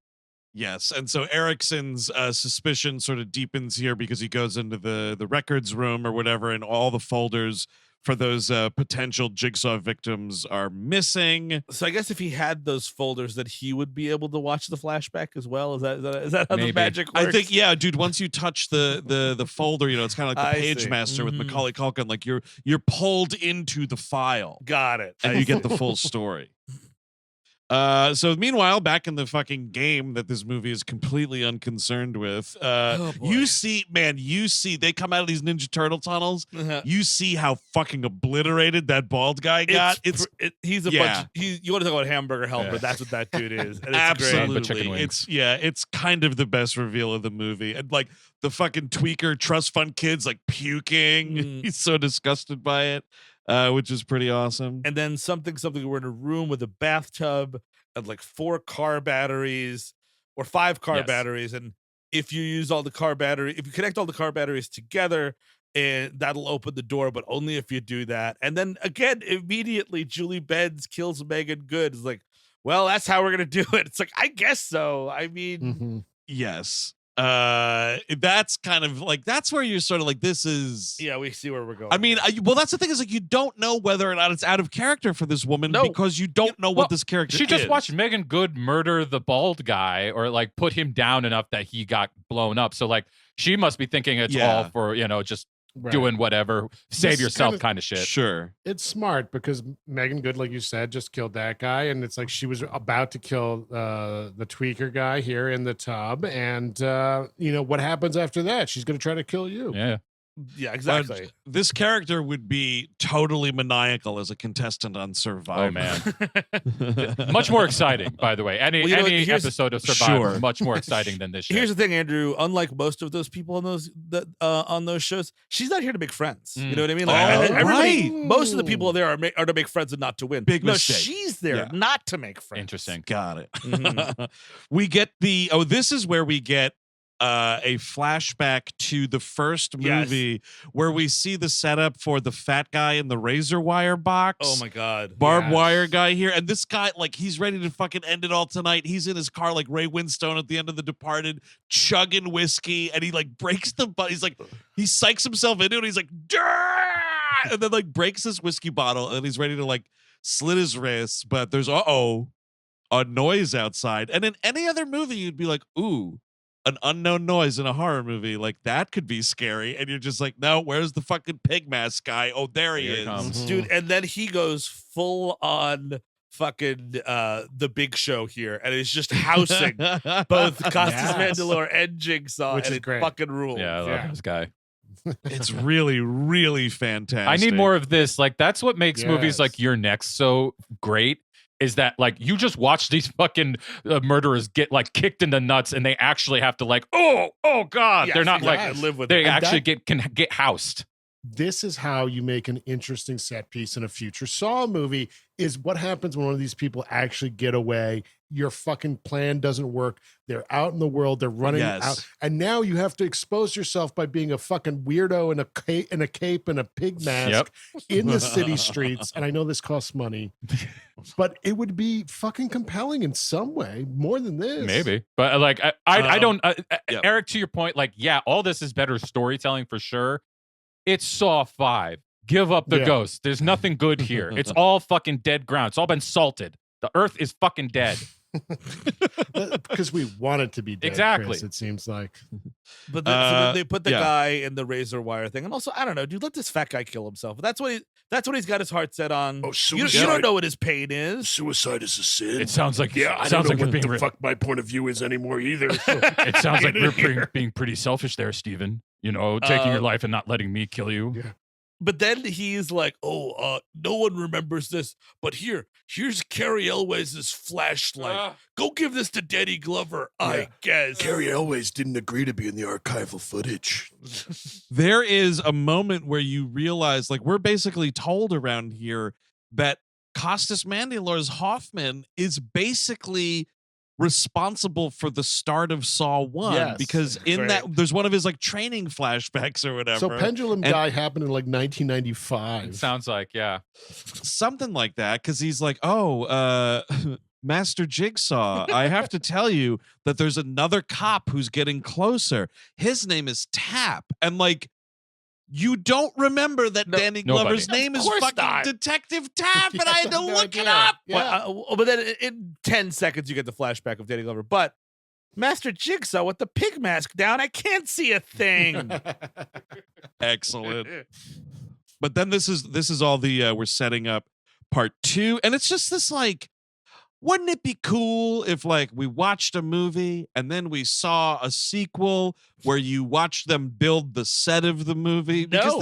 Yes, and so Erickson's suspicion sort of deepens here because he goes into the records room or whatever, and all the folders for those potential Jigsaw victims are missing. So I guess if he had those folders, that he would be able to watch the flashback as well. Is that how the magic works? I think, yeah, dude. Once you touch the folder, it's kind of like the Page Master with Macaulay Culkin. You're pulled into the file. Got it. And you get the full story. So meanwhile, back in the fucking game that this movie is completely unconcerned with, you see they come out of these Ninja Turtle tunnels. You see how fucking obliterated that bald guy got. He's a bunch. You want to talk about hamburger helper? That's what that dude is. And it's absolutely. great. It's kind of the best reveal of the movie. And the fucking tweaker trust fund kid's puking. He's so disgusted by it. Which is pretty awesome. And then something. We're in a room with a bathtub and 4 car batteries or 5 car batteries. And if you use all the car battery, if you connect all the car batteries together, and that'll open the door, but only if you do that. And then again, immediately Julie Benz kills Meagan Good. It's well, that's how we're gonna do it. It's I guess so. I mean, yes. That's kind of that's where you're sort of this is we see where we're going. I mean, that's the thing is you don't know whether or not it's out of character for this woman because you don't know what this character she is. Just watched Meagan Good murder the bald guy or put him down enough that he got blown up. So she must be thinking it's all for just doing whatever, save yourself kind of shit. Sure. It's smart because Meagan Good, like you said, just killed that guy. And it's she was about to kill the tweaker guy here in the tub. And, what happens after that? She's going to try to kill you. Yeah. Yeah, exactly. This character would be totally maniacal as a contestant on Survivor. Oh man, much more exciting. By the way, any episode of Survivor much more exciting than this. Here's the thing, Andrew. Unlike most of those people on those shows, she's not here to make friends. You know what I mean? Everybody, most of the people there are to make friends and not to win. Big mistake. She's there not to make friends. Interesting. Got it. We get this is where we get a flashback to the first movie where we see the setup for the fat guy in the razor wire box. Oh my God. Barbed wire guy here. And this guy, he's ready to fucking end it all tonight. He's in his car like Ray Winstone at the end of The Departed, chugging whiskey, and he breaks the he's he psychs himself into it. He's Durr! And then breaks his whiskey bottle and he's ready to slit his wrists, but there's a noise outside. And in any other movie, you'd be ooh, an unknown noise in a horror movie, like that could be scary. And you're just like, no, where's the fucking pig mask guy? Oh, there he is. Comes. Dude, and then he goes full on fucking the Big Show here, and it's just housing both Costas Mandylor and Jigsaw, which and is it great. fucking rules. Yeah, I love this guy. It's really, really fantastic. I need more of this. Like, that's what makes movies Yes. like You're Next so great. Is that like you just watch these fucking murderers get like kicked in the nuts, and they actually have to like, oh god, Yes, they're not exactly. like Live with they it. And actually that- can get housed. This is how you make an interesting set piece in a future Saw movie, is what happens when one of these people actually get away. Your fucking plan doesn't work. They're out in the world. They're running out. And now you have to expose yourself by being a fucking weirdo in a cape and a pig mask in the city streets. And I know this costs money, but it would be fucking compelling in some way, more than this. Maybe, but like I don't. Eric, to your point, like all this is better storytelling for sure. It's Saw 5. Give up the ghost. There's nothing good here. It's all fucking dead ground. It's all been salted. The earth is fucking dead. Because we want it to be dead, Exactly. Chris, it seems like. But then, so then they put the guy in the razor wire thing, and also I don't know, dude. Let this fat guy kill himself. That's what he's got his heart set on. Oh, you don't know what his pain is. Suicide is a sin. It sounds like I sounds don't like know you're what being the fuck my point of view is anymore either. It sounds like you're being pretty selfish there, Steven. You know, taking your life and not letting me kill you. Yeah. But then he's like, no one remembers this, but here's Carrie Elwes' flashlight. Go give this to Danny Glover, I guess. Carrie Elwes didn't agree to be in the archival footage. There is a moment where you realize, like, we're basically told around here that Costas Mandylor's Hoffman is basically responsible for the start of Saw 1, Yes. because in that there's one of his like training flashbacks or whatever. So Pendulum Guy happened in like 1995. Sounds like, something like that, because he's like, Master Jigsaw, I have to tell you that there's another cop who's getting closer. His name is Tap. And like, you don't remember that Danny Glover's name is fucking Detective Tap, and I had to look it up. But then in 10 seconds, you get the flashback of Danny Glover. But Master Jigsaw with the pig mask down, I can't see a thing. Excellent. But then this is all the we're setting up part 2, and it's just this like, wouldn't it be cool if like we watched a movie and then we saw a sequel where you watched them build the set of the movie? Because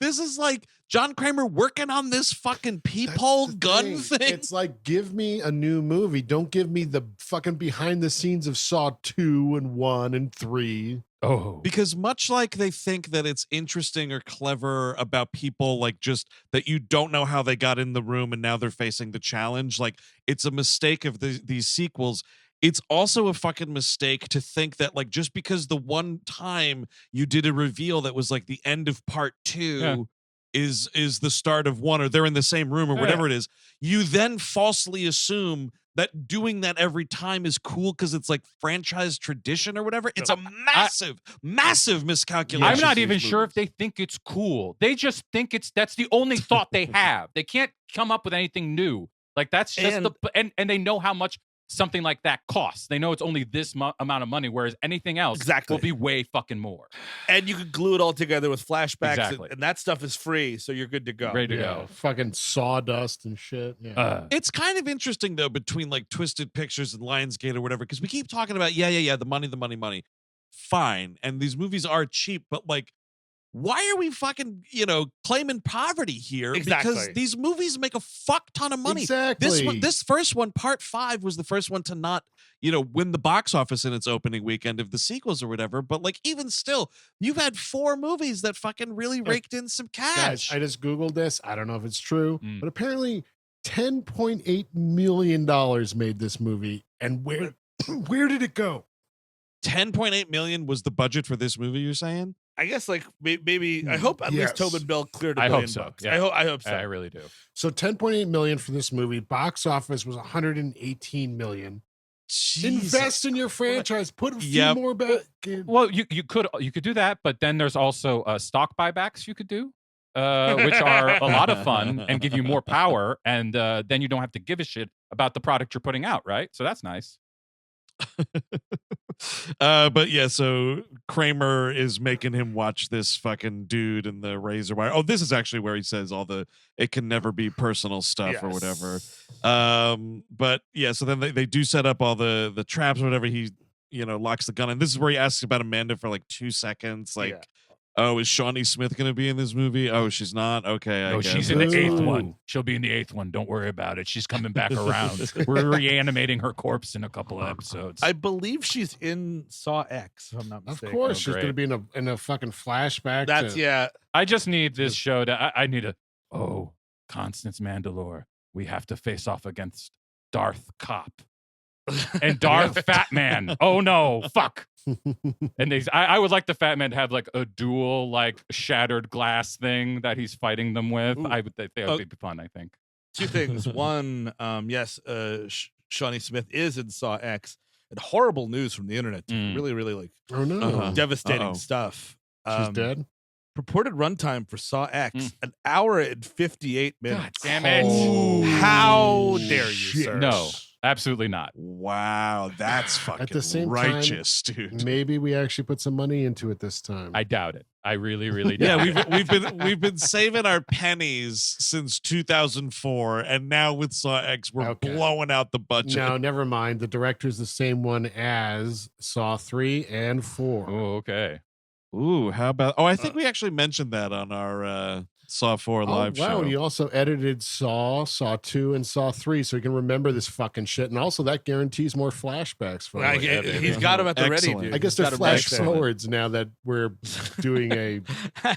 this is like John Kramer working on this fucking peephole gun thing. It's like, give me a new movie. Don't give me the fucking behind the scenes of Saw 2 and 1 and 3. Oh, because much like they think that it's interesting or clever about people like just that you don't know how they got in the room and now they're facing the challenge, like it's a mistake of these sequels. It's also a fucking mistake to think that like just because the one time you did a reveal that was like the end of part 2 is the start of 1, or they're in the same room or whatever it is, you then falsely assume that doing that every time is cool because it's like franchise tradition or whatever. It's a massive miscalculation. I'm not even sure if they think it's cool. They just think that's the only thought they have. They can't come up with anything new. Like that's just and they know how much something like that costs. They know it's only this amount of money, whereas anything else will be way fucking more. And you can glue it all together with flashbacks, Exactly. and that stuff is free, so you're good to go. Ready to go. Fucking sawdust and shit. Yeah. It's kind of interesting though between like Twisted Pictures and Lionsgate or whatever, because we keep talking about the money. Fine, and these movies are cheap, but like, why are we fucking claiming poverty here? Exactly. Because these movies make a fuck ton of money. Exactly. This first one, part 5, was the first one to not win the box office in its opening weekend of the sequels or whatever. But like, even still, you've had 4 movies that fucking really raked in some cash. Guys, I just Googled this. I don't know if it's true, but apparently $10.8 million made this movie. And where did it go? 10.8 million was the budget for this movie, you're saying? I guess like maybe I hope at least Tobin Bell cleared $1 I million hope so. bucks. Yeah. I hope so. I really do. So 10.8 million for this movie. Box office was 118 million. Invest in your franchise. Put a few more back in. Well, you could do that, but then there's also stock buybacks you could do, which are a lot of fun and give you more power, and then you don't have to give a shit about the product you're putting out, right? So that's nice. But yeah, so Kramer is making him watch this fucking dude in the razor wire. Oh, this is actually where he says all the it can never be personal stuff or whatever. But yeah, so then they do set up all the traps or whatever. He locks the gun, and this is where he asks about Amanda for like 2 seconds, like. Oh, is Shawnee Smith going to be in this movie? Oh, she's not? Okay. No, she's in the 8th one. She'll be in the 8th one. Don't worry about it. She's coming back around. We're reanimating her corpse in a couple of episodes. I believe she's in Saw X, if I'm not mistaken. Of course, she's going to be in a fucking flashback. I just need this show to. I need Constance Mandylor. We have to face off against Darth Cop and Darth Fat Man. Oh no, fuck. And I would like the Fat Man to have like a dual like shattered glass thing that he's fighting them with. Ooh. I would think that would be fun. I think 2 things. One, yes, Shawnee Smith is in Saw X, and horrible news from the internet. Really, really like devastating stuff. She's dead. Purported runtime for Saw X, 1 hour and 58 minutes. God damn it! How dare you, sir? No. Absolutely not. Wow, that's fucking At the same righteous, time, dude. Maybe we actually put some money into it this time. I doubt it. I really, really doubt it. we've been saving our pennies since 2004, and now with Saw X, we're blowing out the budget. No, never mind. The director's the same one as Saw 3 and 4. Oh, okay. Ooh, how about? Oh, I think we actually mentioned that on our Saw 4 live show. Wow, and he also edited Saw 2, and Saw 3, so he can remember this fucking shit. And also, that guarantees more flashbacks for him. He's got them at the ready, dude. I guess they're flash forwards now that we're doing a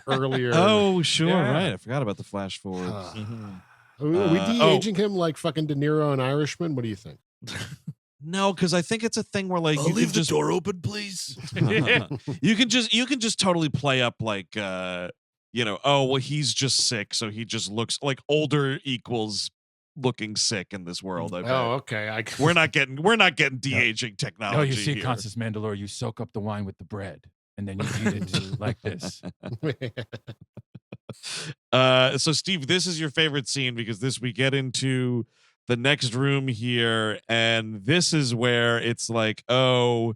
earlier. Oh, sure, right. I forgot about the flash forwards. Are we de-aging him like fucking De Niro and Irishman? What do you think? No, because I think it's a thing where like I'll leave the door open, please. you can just totally play up like oh well, he's just sick, so he just looks like older equals looking sick in this world. I bet. Oh, okay. We're not getting de-aging technology. No, you see, here. Constance Mandylor, you soak up the wine with the bread, and then you eat it like this. So Steve, this is your favorite scene because we get into the next room here, and this is where it's like, we're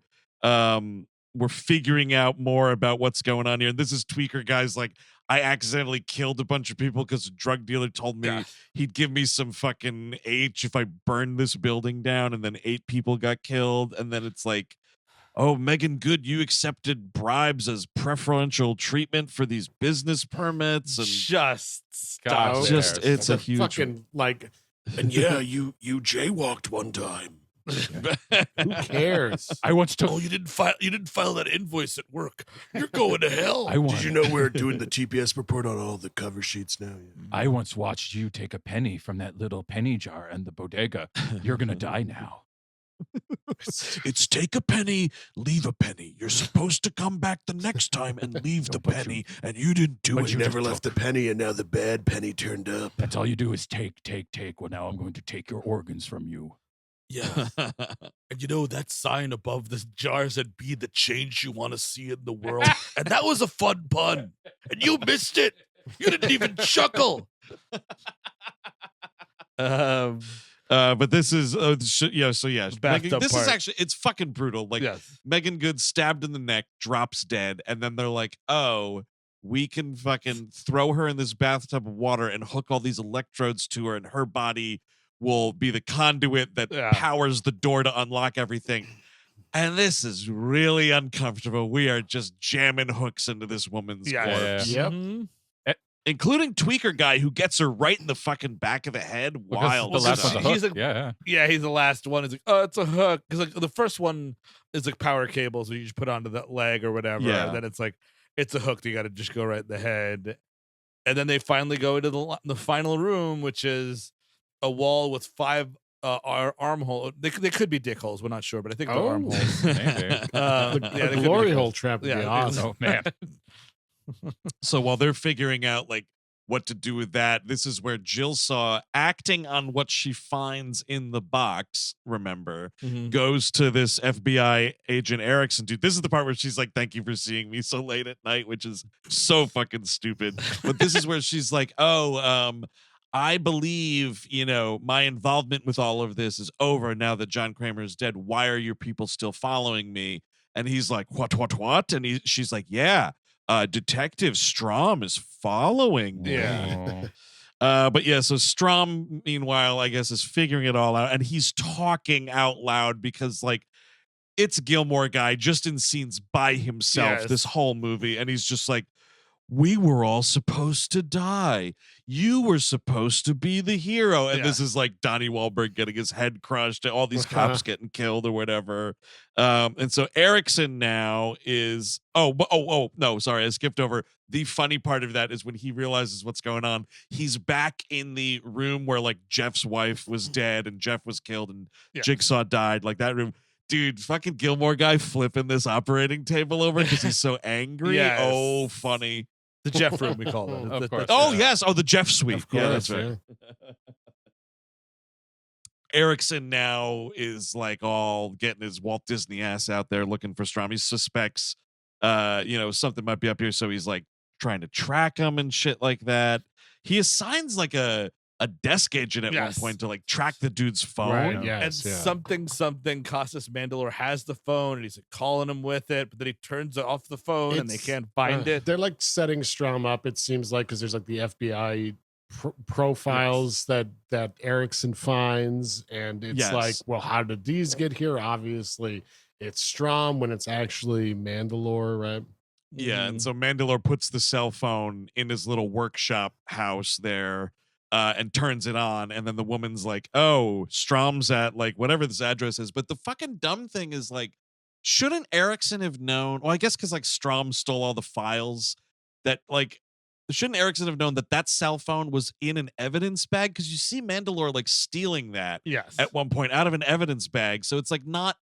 figuring out more about what's going on here. And this is Tweaker guy's like, I accidentally killed a bunch of people because a drug dealer told me he'd give me some fucking H if I burned this building down, and then 8 people got killed. And then it's like, oh, Meagan Good, you accepted bribes as preferential treatment for these business permits, and just stop. It's a huge fucking like, and yeah, you jaywalked one time. Who cares? I once took. Oh, you didn't file that invoice at work. You're going to hell. Did you know we're doing the TPS report on all the cover sheets now? Yeah. I once watched you take a penny from that little penny jar in the bodega. You're gonna die now. It's take a penny, leave a penny. You're supposed to come back the next time and leave the penny, and you didn't do it. You never left the penny, and now the bad penny turned up. That's all you do is take. Well, now I'm going to take your organs from you. Yeah. And you know, that sign above the jar said, be the change you want to see in the world. And that was a fun pun. And you missed it. You didn't even chuckle. But this is this part. is actually, it's fucking brutal. Like Meagan Good stabbed in the neck, drops dead, and then they're like, oh, we can fucking throw her in this bathtub of water and hook all these electrodes to her, and her body will be the conduit that powers the door to unlock everything. And this is really uncomfortable. We are just jamming hooks into this woman's corpse. Yep. Including Tweaker guy who gets her right in the fucking back of the head. Wild. The last one's a hook. He's like, he's the last one. He's like, oh, it's a hook. Because like the first one is like power cables that you just put onto that leg or whatever. Yeah. And then it's like, it's a hook that you got to just go right in the head. And then they finally go into the final room, which is a wall with 5 armhole. They could be dick holes. We're not sure, but I think they're armholes. The glory hole trap would be awesome. Oh man. So while they're figuring out like what to do with that, this is where Jillsaw, acting on what she finds in the box, goes to this FBI agent Erickson dude. This is the part where she's like, thank you for seeing me so late at night, which is so fucking stupid. But this is where she's like, I believe, my involvement with all of this is over now that John Kramer is dead. Why are your people still following me? And he's like, what? And she's like, yeah, Detective Strahms is following me. Yeah. But yeah, so Strahms, meanwhile, I guess, is figuring it all out, and he's talking out loud because, like, it's Gilmore Guy just in scenes by himself this whole movie, and he's just like, we were all supposed to die. You were supposed to be the hero. And this is like Donnie Wahlberg getting his head crushed, all these cops getting killed or whatever. And so Erickson now is, no, sorry, I skipped over. The funny part of that is when he realizes what's going on, he's back in the room where like Jeff's wife was dead and Jeff was killed and Jigsaw died, like that room. Dude, fucking Gilmore Guy flipping this operating table over because he's so angry. Oh, funny. The Jeff room, we call it. Of course. Yes. Oh, the Jeff suite. Of course, yeah, that's right. Erickson now is like all getting his Walt Disney ass out there looking for Strahms. He suspects, something might be up here. So he's like trying to track him and shit like that. He assigns like a desk agent at one point to like track the dude's phone. Right, and something Costas Mandylor has the phone and he's like calling him with it, but then he turns off the phone and they can't find it. They're like setting Strahms up, it seems like, because there's like the FBI profiles that Erickson finds, and it's like, well, how did these get here? Obviously it's Strahms when it's actually Mandylor, right? Yeah, and so Mandylor puts the cell phone in his little workshop house there. And turns it on, and then the woman's like, oh, Strahms at like whatever this address is. But the fucking dumb thing is like, shouldn't Erickson have known? Well, I guess because like Strahms stole all the files, that like, shouldn't Erickson have known that cell phone was in an evidence bag? Because you see Mandylor like stealing that at one point out of an evidence bag. So it's like not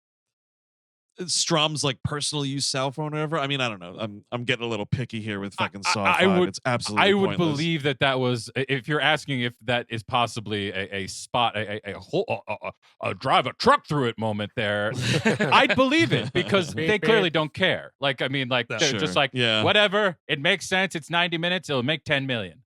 Strahms like personal use cell phone or whatever. I mean, I don't know. I'm getting a little picky here with fucking Saw 5. It's absolutely I would pointless. believe that was, if you're asking if that is possibly a spot, a drive a truck through it moment there, I'd believe it because they clearly don't care. Like, I mean, like they're just like, whatever, it makes sense. It's 90 minutes. It'll make 10 million.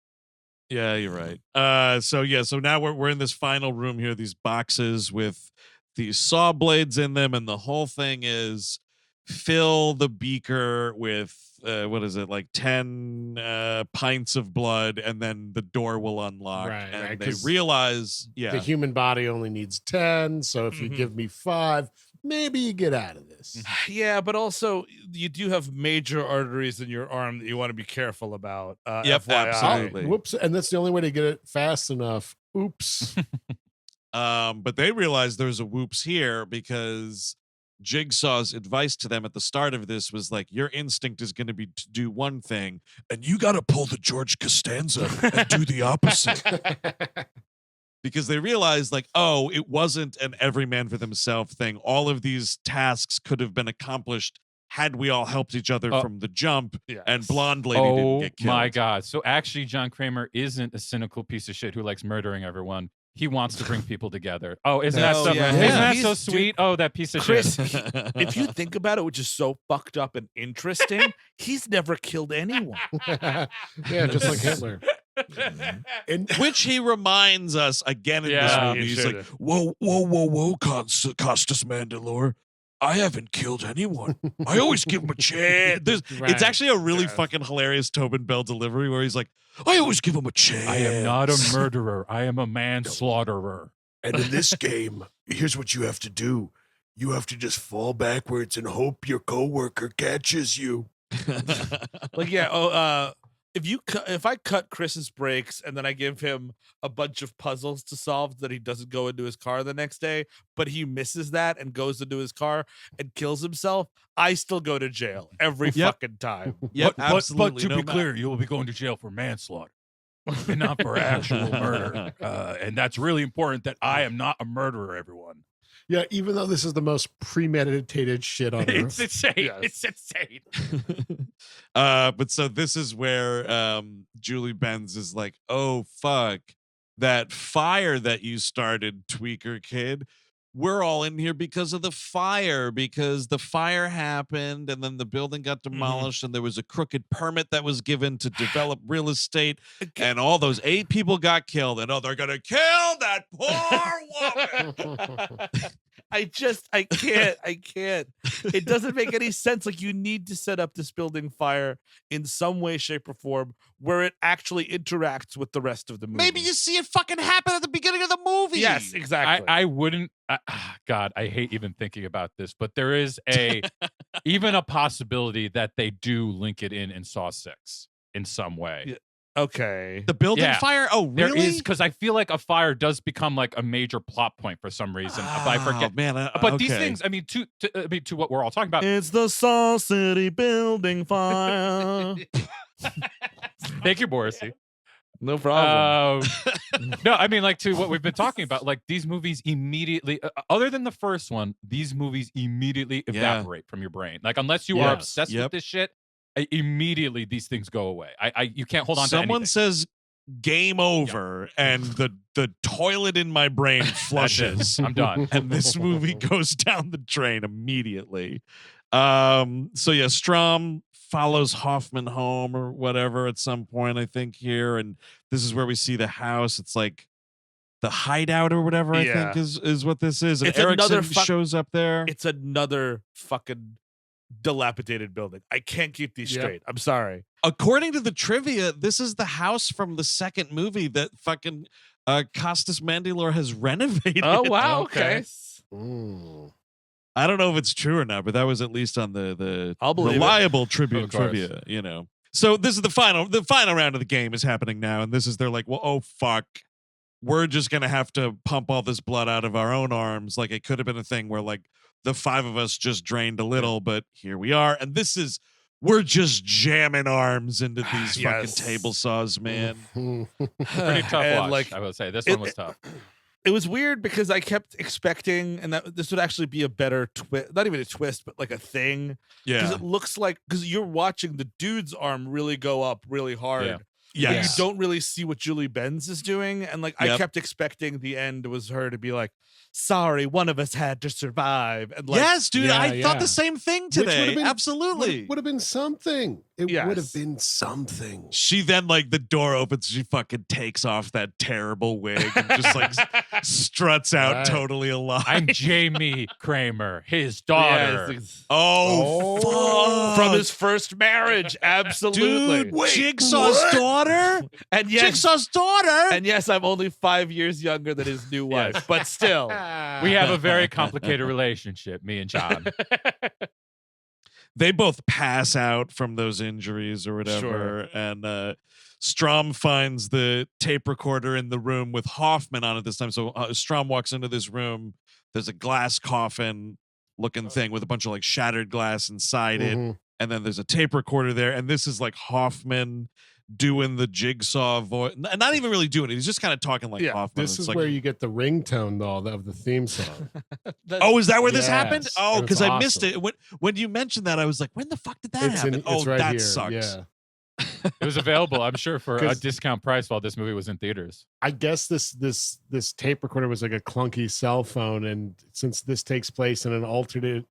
Yeah, you're right. So now we're in this final room here, these boxes with these saw blades in them, and the whole thing is fill the beaker with like 10 pints of blood, and then the door will unlock. And they realize the human body only needs 10, so if you give me 5, maybe you get out of this. Yeah, but also you do have major arteries in your arm that you want to be careful about. Yep, FYI. absolutely. Whoops, and that's the only way to get it fast enough. Oops. But they realize there's a whoops here because Jigsaw's advice to them at the start of this was like, your instinct is going to be to do one thing, and you got to pull the George Costanza and do the opposite. Because they realized like, oh, it wasn't an every man for themselves thing. All of these tasks could have been accomplished had we all helped each other from the jump, and Blonde Lady didn't get killed. Oh my God. So actually John Kramer isn't a cynical piece of shit who likes murdering everyone. He wants to bring people together. Oh, isn't that so sweet? Oh, that piece of Chris, shit. If you think about it, which is so fucked up and interesting, he's never killed anyone. Yeah, just like Hitler. Which he reminds us again in this movie. He's like, whoa, Costas Mandylor. I haven't killed anyone. I always give him a chance. It's actually a really fucking hilarious Tobin Bell delivery where he's like, I always give him a chance. I am not a murderer. I am a manslaughterer. And in this game, here's what you have to do. You have to just fall backwards and hope your coworker catches you. If I cut Chris's brakes and then I give him a bunch of puzzles to solve that he doesn't go into his car the next day, but he misses that and goes into his car and kills himself, I still go to jail every fucking time. Yep, but to be clear, you will be going to jail for manslaughter and not for actual murder. And that's really important that I am not a murderer, everyone. Yeah, even though this is the most premeditated shit on earth. It's insane. Yes. It's insane. But so this is where Julie Benz is like, oh, fuck. That fire that you started, tweaker kid, we're all in here because of the fire, because the fire happened and then the building got demolished and there was a crooked permit that was given to develop real estate and all those 8 people got killed and they're going to kill that poor woman. I can't. It doesn't make any sense. Like, you need to set up this building fire in some way, shape, or form where it actually interacts with the rest of the movie. Maybe you see it fucking happen at the beginning of the movie. Yes, exactly. I wouldn't. God, I hate even thinking about this, but there is even a possibility that they do link it in Saw 6 in some way. Yeah. Okay. The building fire? Oh, really? There is, because I feel like a fire does become like a major plot point for some reason. But I forget. Man, but these things, I mean, to what we're all talking about. It's the Saw City building fire. Thank you, Morrissey. No problem. No, I mean, like, to what we've been talking about, like, these movies immediately, other than the first one, these movies immediately evaporate from your brain. Like, unless you are obsessed with this shit, immediately these things go away. You can't hold on to anything. Someone says game over and the toilet in my brain flushes. I'm done. And this movie goes down the drain immediately. So yeah, Strahms follows Hoffman home or whatever at some point, I think, here. And this is where we see the house. It's like the hideout or whatever, I think is what this is. And it's Erickson shows up there. It's another fucking dilapidated building. I can't keep these straight. I'm sorry. According to the trivia, this is the house from the second movie that fucking Costas Mandylor has renovated. Oh, wow. Okay. I don't know if it's true or not, but that was at least on the reliable Tribune trivia, you know. So this is the final round of the game is happening now, and this is they're like, well, oh fuck, we're just gonna have to pump all this blood out of our own arms. Like, it could have been a thing where like the 5 of us just drained a little, but here we are, and we're just jamming arms into these fucking table saws, man. Pretty tough watch, like, I will say. This one was tough. It was weird because I kept expecting, and that this would actually be a better twist, not even a twist, but like a thing. Yeah. Because it looks like, because you're watching the dude's arm really go up really hard. Yeah. Yes. You don't really see what Julie Benz is doing. And like, I kept expecting the end was her to be like, sorry, one of us had to survive. And like, yes, dude, I thought the same thing today. Absolutely. Would have been something. It would have been something. She then, like, the door opens, she fucking takes off that terrible wig and just like struts out totally alive. I'm Jamie Kramer, his daughter. Yes. Oh, fuck. From his first marriage. Absolutely. Dude, Jigsaw's daughter? And yes, Jigsaw's daughter? And yes, I'm only 5 years younger than his new wife, but still. We have a very complicated relationship, me and John. They both pass out from those injuries or whatever. Sure. And Strahms finds the tape recorder in the room with Hoffman on it this time. So Strahms walks into this room. There's a glass coffin looking thing with a bunch of like shattered glass inside it. And then there's a tape recorder there. And this is like Hoffman doing the Jigsaw voice. Not even really doing it. He's just kind of talking like Hoffman. This is like, where you get the ringtone, though, of the theme song. Oh, is that where this happened? Oh, because I awesome. missed it. When you mentioned that, I was like, when the fuck did that happen? It's right that here. sucks. Yeah. It was available, I'm sure, for a discount price while this movie was in theaters. I guess this tape recorder was like a clunky cell phone, and since this takes place in an alternate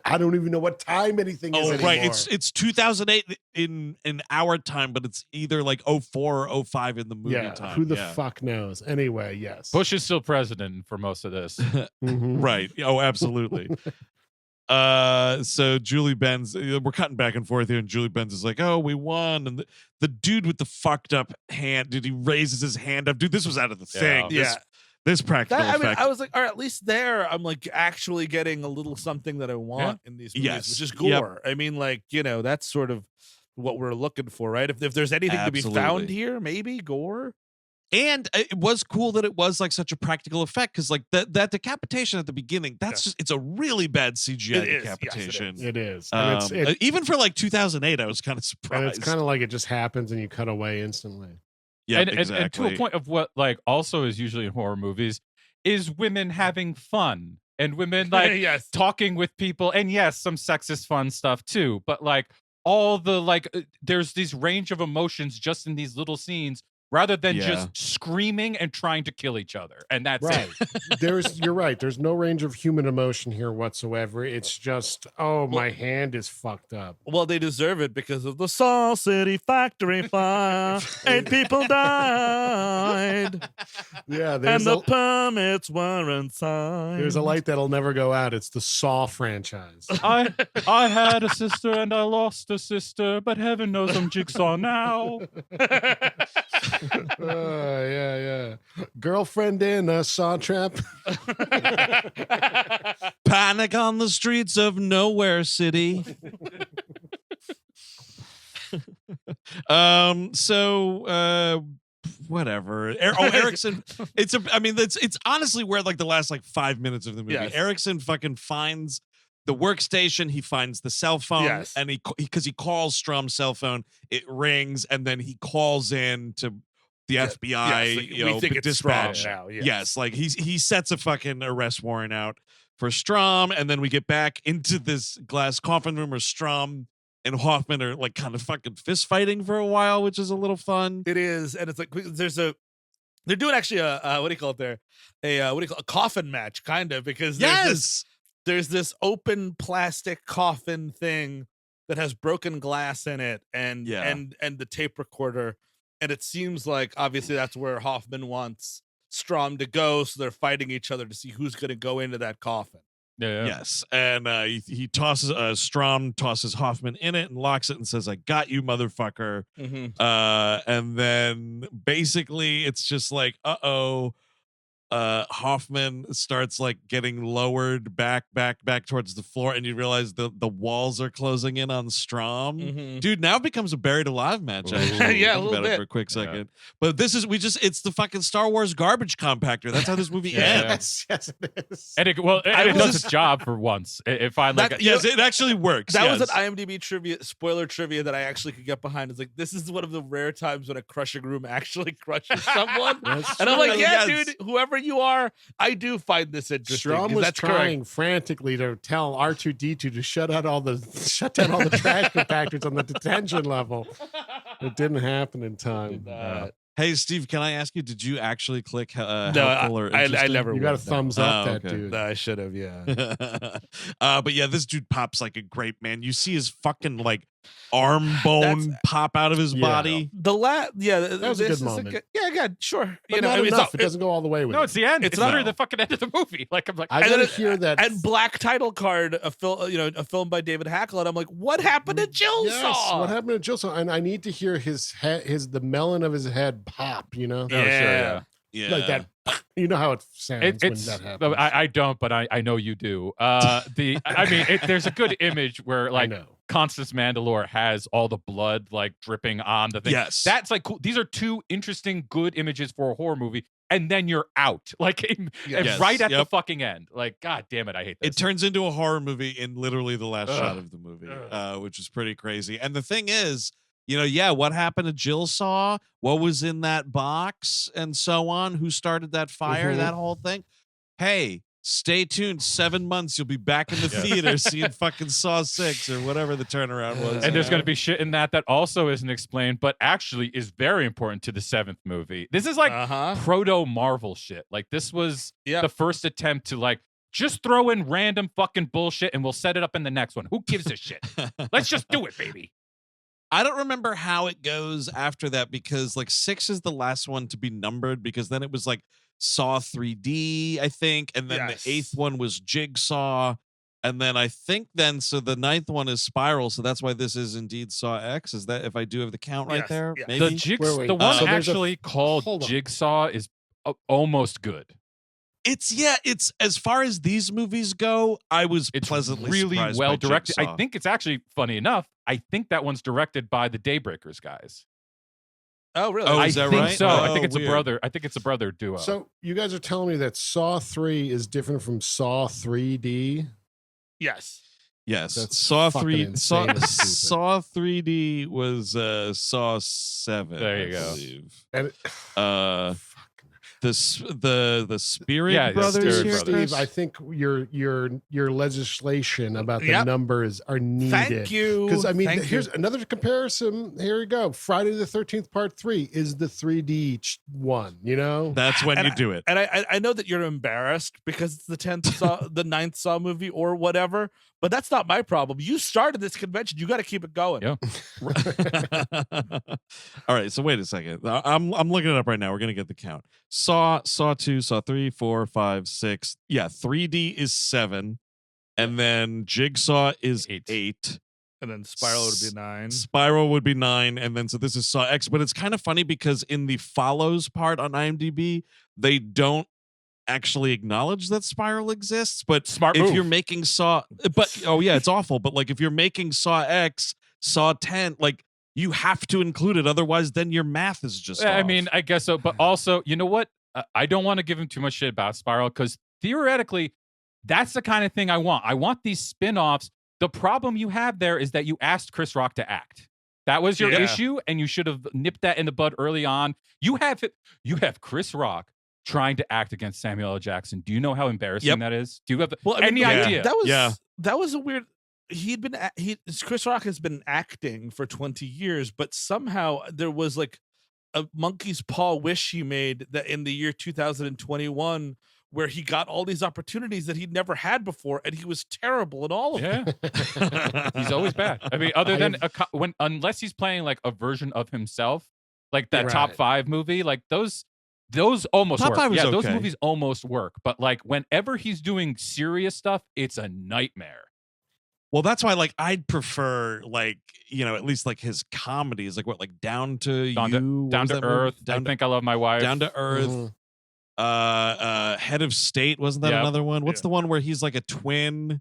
I don't even know what time anything is anymore. Right. It's 2008 in our time, but it's either like 04 or 05 in the movie time. Who the fuck knows? Anyway, yes. Bush is still president for most of this. Right. Oh, absolutely. So Julie Benz, we're cutting back and forth here, and Julie Benz is like, oh, we won. And the dude with the fucked up hand, dude, he raises his hand up. Dude, this was out of the thing. This practical effect. I was like, or at least there, I'm like actually getting a little something that I want in these movies, which is Gore. I mean, like, you know, that's sort of what we're looking for, right? If there's anything to be found here, maybe Gore. And it was cool that it was like such a practical effect, because like that decapitation at the beginning, that's just, it's a really bad CGI decapitation. Yes, it is. Even for like 2008, I was kind of surprised. And it's kind of like it just happens and you cut away instantly. Yeah, exactly. And to a point of what like also is usually in horror movies is women having fun and women like talking with people, and yes, some sexist fun stuff too, but like all the like there's this range of emotions just in these little scenes rather than just screaming and trying to kill each other. And that's right. it. You're right. There's no range of human emotion here whatsoever. It's just, my hand is fucked up. Well, they deserve it because of the Saw City factory fire. 8 people died. Yeah, and the permits weren't signed. There's a light that'll never go out. It's the Saw franchise. I had a sister and I lost a sister, but heaven knows I'm Jigsaw now. Yeah. Girlfriend in a saw trap. Panic on the streets of Nowhere City. Whatever. Erickson. It's honestly where like the last like 5 minutes of the movie. Yes. Erickson fucking finds the workstation. He finds the cell phone, and he calls Strahm's cell phone. It rings, and then he calls in to the FBI. We think it's dispatch. Strahm now. Yes, like he sets a fucking arrest warrant out for Strahm, and then we get back into this glass coffin room where Strahm and Hoffman are like kind of fucking fist fighting for a while, which is a little fun. It is, and it's like they're doing actually a what do you call it there? A coffin match, kind of, because there's this open plastic coffin thing that has broken glass in it and the tape recorder. And it seems like obviously that's where Hoffman wants Strahm to go. So they're fighting each other to see who's going to go into that coffin. Yeah. Yes. And he tosses Strahm tosses Hoffman in it and locks it and says, "I got you, motherfucker." Mm-hmm. And then basically it's just like, Hoffman starts like getting lowered back towards the floor, and you realize the walls are closing in on Strahm. Mm-hmm. Dude, now it becomes a buried alive match. Actually. Yeah, a little bit for a quick second. But it's the fucking Star Wars garbage compactor. That's how this movie ends. Yes, it is. And it does its job for once. It finally it actually works. That was an IMDb spoiler trivia that I actually could get behind. It's like, this is one of the rare times when a crushing room actually crushes someone. And I'm like, dude, whoever you are, I do find this interesting. Strahm was trying correct. frantically to tell R2D2 to shut down all the trash compactors on the detention level. It didn't happen in time. Hey, Steve, can I ask you, did you actually click No, helpful or I interesting? never You got a would, thumbs no. up, that okay. dude. No, I should have, yeah. But yeah, this dude pops like a grape, man. You see his fucking like arm bone pop out of his body. That was a good moment. Sure. But not enough. It doesn't go all the way with it. it's the end. It's literally the fucking end of the movie. Like I'm like, I gotta hear that. And black title card, a film by David Hackl, and I'm like, what happened to Jillsaw? Yes, what happened to Jillsaw? And I need to hear the melon of his head pop. You know? Yeah. Like that. You know how it sounds when that happens. I don't, but I know you do. There's a good image where like Costas Mandylor has all the blood like dripping on the thing. Yes, that's like cool. These are two interesting, good images for a horror movie. And then you're out, like right at the fucking end. Like, God damn it, I hate this. It turns into a horror movie in literally the last shot of the movie, which is pretty crazy. And the thing is, what happened to Jillsaw? What was in that box and so on? Who started that fire? That whole thing? Hey, stay tuned. 7 months, you'll be back in the theater seeing fucking Saw 6 or whatever the turnaround was. And there's going to be shit in that also isn't explained, but actually is very important to the 7th movie. This is like proto Marvel shit. Like this was the first attempt to like just throw in random fucking bullshit and we'll set it up in the next one. Who gives a shit? Let's just do it, baby. I don't remember how it goes after that because like 6 is the last one to be numbered because then it was like Saw 3D, I think. And then the 8th one was Jigsaw. And then I think so the 9th one is Spiral. So that's why this is indeed Saw X. Is that if I do have the count right there? Yeah. Maybe? The one actually called Jigsaw is almost good. It's as far as these movies go, it's pleasantly really surprised well by directed. Jigsaw. I think it's actually funny enough. I think that one's directed by the Daybreakers guys. Oh, really? Oh, is that think right? So I think it's weird. a brother. I think it's a brother duo. So you guys are telling me that Saw 3 is different from Saw 3D? Yes. Yes. That's Saw fucking 3 insane and stupid. Saw 3D was Saw 7. There you I go. believe. And the Spirit Yeah, brothers. Spirit here, brothers. Chris? Steve, I think your legislation about the numbers are needed. Thank you. Because I mean, Thank here's you. another comparison. Here we go. Friday the 13th Part 3 is the 3D one. You know, That's when you do it. And I know that you're embarrassed because it's the 10th Saw, the 9th Saw movie or whatever, but that's not my problem. You started this convention. You got to keep it going. Yeah. All right, so wait a second. I'm looking it up right now. We're gonna get the count. Saw 2, Saw 3, 4, 5, 6. Yeah, 3D is 7, and then Jigsaw is 8. And then Spiral would be 9. Spiral would be 9, and then so this is Saw X. But it's kind of funny because in the follows part on IMDb, they don't actually acknowledge that Spiral exists. But Smart if move. you're making Saw, but oh yeah, it's awful. But like if you're making Saw X, Saw 10, like you have to include it, otherwise then your math is just I off. mean, I guess so. But also, you know what? I don't want to give him too much shit about Spiral because theoretically, that's the kind of thing I want. I want these spin-offs. The problem you have there is that you asked Chris Rock to act. That was your issue, and you should have nipped that in the bud early on. You have Chris Rock trying to act against Samuel L. Jackson. Do you know how embarrassing that is? Do you have any idea? That was a weird. Chris Rock has been acting for 20 years, but somehow there was like a monkey's paw wish he made that in the year 2021 where he got all these opportunities that he'd never had before, and he was terrible in all of them. He's always bad. I mean, other than unless he's playing like a version of himself, like that Top 5 movie, like those almost Top work. 5 is those okay. movies almost work. But like whenever he's doing serious stuff, it's a nightmare. Well, that's why, like, I'd prefer, like, you know, at least like his comedies, like what, like Down to Earth. I Think I Love My Wife. Down to Earth. Head of State, wasn't that another one? What's the one where he's like a twin?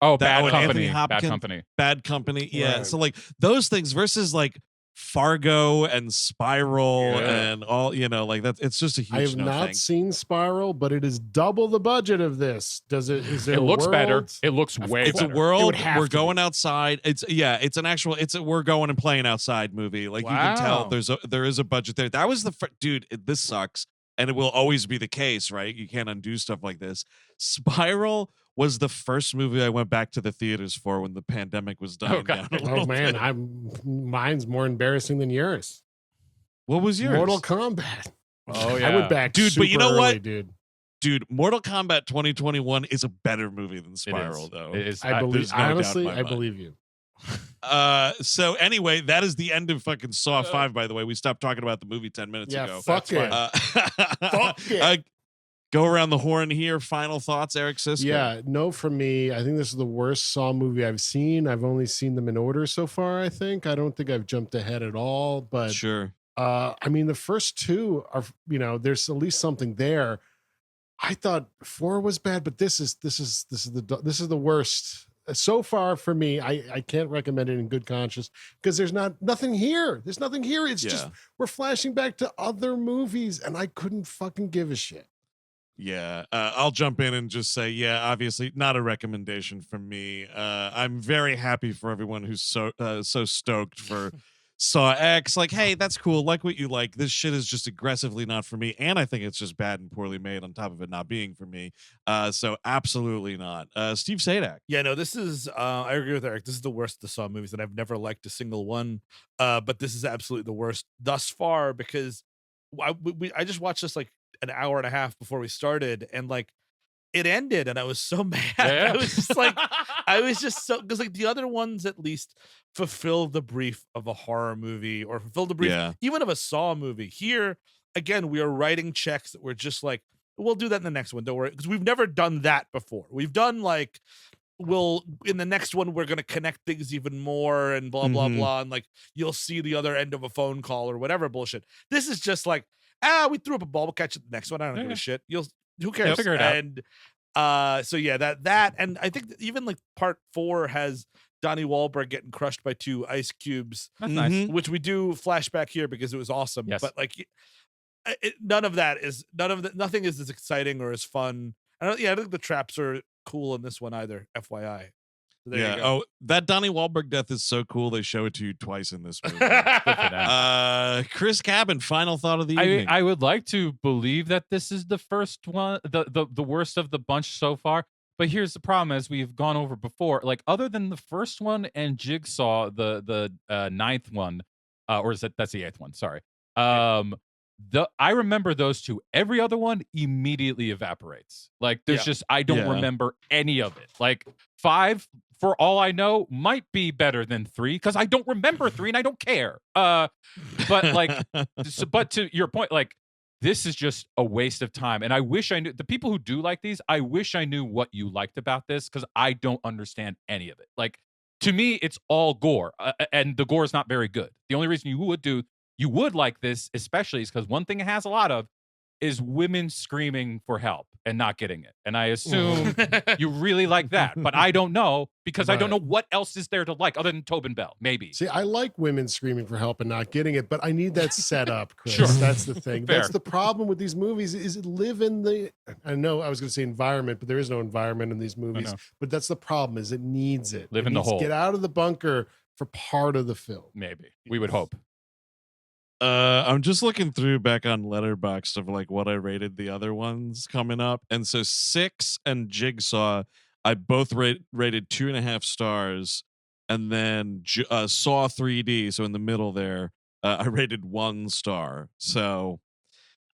Oh, Bad Company. Anthony Bad Hopkins, Company. Bad Company. Yeah. Right. So like those things versus like Fargo and Spiral and all, you know, like that. It's just a huge. I have not seen Spiral, but it is double the budget of this. Does it? Is it? It looks world? better. It looks way It's better. a world. have We're to going outside. It's an actual. We're going and playing outside movie. Like you can tell, there is a budget there. That was dude. This sucks, and it will always be the case, right? You can't undo stuff like this. Spiral was the first movie I went back to the theaters for when the pandemic was dying down. A Oh little man, bit. mine's more embarrassing than yours. What was yours? Mortal Kombat. Oh yeah, I went back, dude. But you know super what, early, dude? Mortal Kombat 2021 is a better movie than Spiral, though. It is. I believe. there's no doubt in Honestly, my I mind. believe you. So anyway, that is the end of fucking Saw 5. By the way, we stopped talking about the movie 10 minutes ago. Fuck it. Fuck it. Go around the horn here. Final thoughts, Eric Sisko. Yeah, no, from me. I think this is the worst Saw movie I've seen. I've only seen them in order so far. I don't think I've jumped ahead at all. But Sure. I mean, the first two are, you know, there's at least something there. I thought 4 was bad, but this is the worst so far for me. I can't recommend it in good conscience because there's nothing here. There's nothing here. It's just we're flashing back to other movies, and I couldn't fucking give a shit. Yeah, I'll jump in and just say, yeah, obviously not a recommendation from me. I'm very happy for everyone who's so stoked for Saw X. Like, hey, that's cool. Like what you like. This shit is just aggressively not for me, and I think it's just bad and poorly made on top of it not being for me. So absolutely not. Steve Sadak. Yeah, no, this is. I agree with Eric. This is the worst of the Saw movies, and I've never liked a single one. But this is absolutely the worst thus far because I just watched this like an hour and a half before we started, and like it ended, and I was so mad. Yeah. I was just so because like the other ones at least fulfill the brief of a horror movie or fulfill the brief even of a Saw movie. Here again, we are writing checks that we're just like, we'll do that in the next one. Don't worry, because we've never done that before. We've done like, in the next one we're gonna connect things even more and blah blah blah, and like you'll see the other end of a phone call or whatever bullshit. This is just like, we threw up a ball, we'll catch it the next one. I don't give a shit. Who cares? Figure it out. And so yeah, that and I think that even like part 4 has Donnie Wahlberg getting crushed by 2 ice cubes. That's nice. Which we do flashback here because it was awesome. Yes. But like nothing is as exciting or as fun. I think the traps are cool in this one either, FYI. There you go. Oh, that Donnie Wahlberg death is so cool. They show it to you twice in this movie. Chris Cabin, final thought of the evening. I would like to believe that this is the first one, the worst of the bunch so far. But here's the problem, as we've gone over before. Like, other than the first one and Jigsaw, the ninth one, or is that's the eighth one? Sorry. I remember those two. Every other one immediately evaporates. Like, there's just I don't remember any of it. Like 5, for all I know, might be better than 3 because I don't remember 3 and I don't care. But like, but to your point, like, this is just a waste of time. And I wish I knew the people who do like these. I wish I knew what you liked about this because I don't understand any of it. Like, to me, it's all gore, and the gore is not very good. The only reason you would like this, especially, is because one thing it has a lot of is women screaming for help and not getting it. And I assume you really like that, but I don't know because I don't know what else is there to like other than Tobin Bell, maybe. See, I like women screaming for help and not getting it, but I need that set up, Chris. Sure. That's the thing. Fair. That's the problem with these movies is it live in the, I know I was going to say environment, but there is no environment in these movies. But that's the problem is it needs it. Live it in the needs to hole. Get out of the bunker for part of the film. Maybe. We would hope. I'm just looking through back on Letterboxd of like what I rated the other ones coming up, and so 6 and Jigsaw, I both rated 2.5 stars, and then Saw 3D, so in the middle there, I rated 1 star. So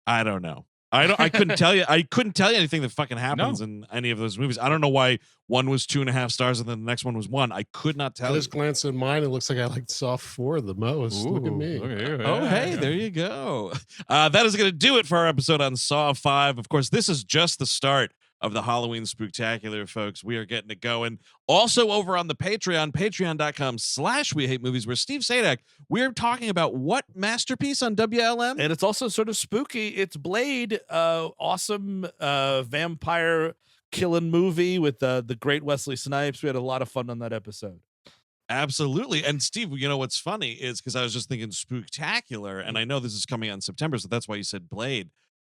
I don't know. I couldn't tell you. I couldn't tell you anything that fucking happens in any of those movies. I don't know why one was 2.5 stars and then the next one was 1. I could not tell. I just glanced at mine. It looks like I liked Saw 4 the most. Look at me. Oh, hey, there you go. That is going to do it for our episode on Saw 5. Of course, this is just the start of the Halloween Spooktacular, folks. We are getting it going. Also over on the Patreon, patreon.com/WeHateMovies, where Steve Sadak, we're talking about what masterpiece on WLM? And it's also sort of spooky. It's Blade, awesome vampire killing movie with the great Wesley Snipes. We had a lot of fun on that episode. Absolutely. And Steve, you know what's funny is because I was just thinking Spooktacular, and I know this is coming out in September, so that's why you said Blade.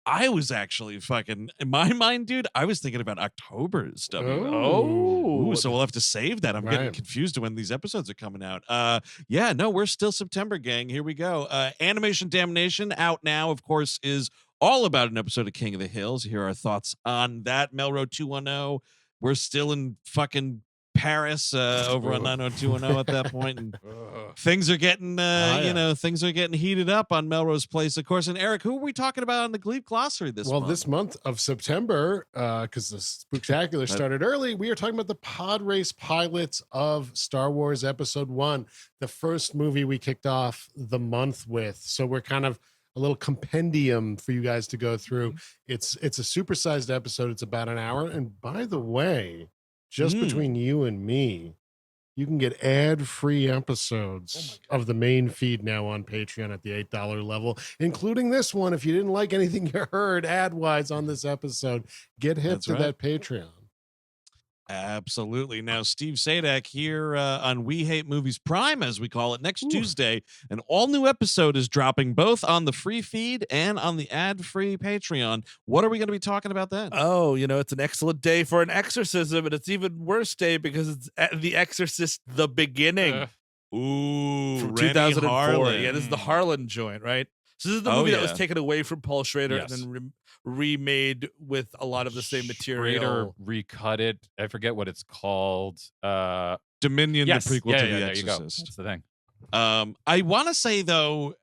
I was actually fucking, in my mind, dude, I was thinking about October's WLM. Oh. So we'll have to save that. I'm getting confused when these episodes are coming out. Yeah, no, we're still September, gang. Here we go. Animation Damnation out now, of course, is all about an episode of King of the Hills. Here are our thoughts on that. Melrose 210. We're still in fucking Paris over on 90210 at that point, and things are getting things are getting heated up on Melrose Place, of course. And Eric, who are we talking about on the Gleep Glossary this month? This month of September, because the Spooktacular started early, we are talking about the pod race pilots of Star Wars Episode 1, the first movie we kicked off the month with. So we're kind of a little compendium for you guys to go through. It's a supersized episode. It's about an hour. And by the way, just between you and me, you can get ad-free episodes of the main feed now on Patreon at the $8 level, including this one. If you didn't like anything you heard ad-wise on this episode, get hip to that Patreon. Absolutely. Now, Steve Sadak here on We Hate Movies Prime, as we call it, next Tuesday. An all-new episode is dropping both on the free feed and on the ad-free Patreon. What are we going to be talking about then? Oh, it's an excellent day for an exorcism, and it's even worse day because it's The Exorcist: The Beginning. From 2004. Harlan. Yeah, this is the Harlan joint, right? So this is the movie that was taken away from Paul Schrader and then remade with a lot of the same material. Schrader recut it. I forget what it's called. Dominion, the prequel to The Exorcist. That's the thing. I want to say, though,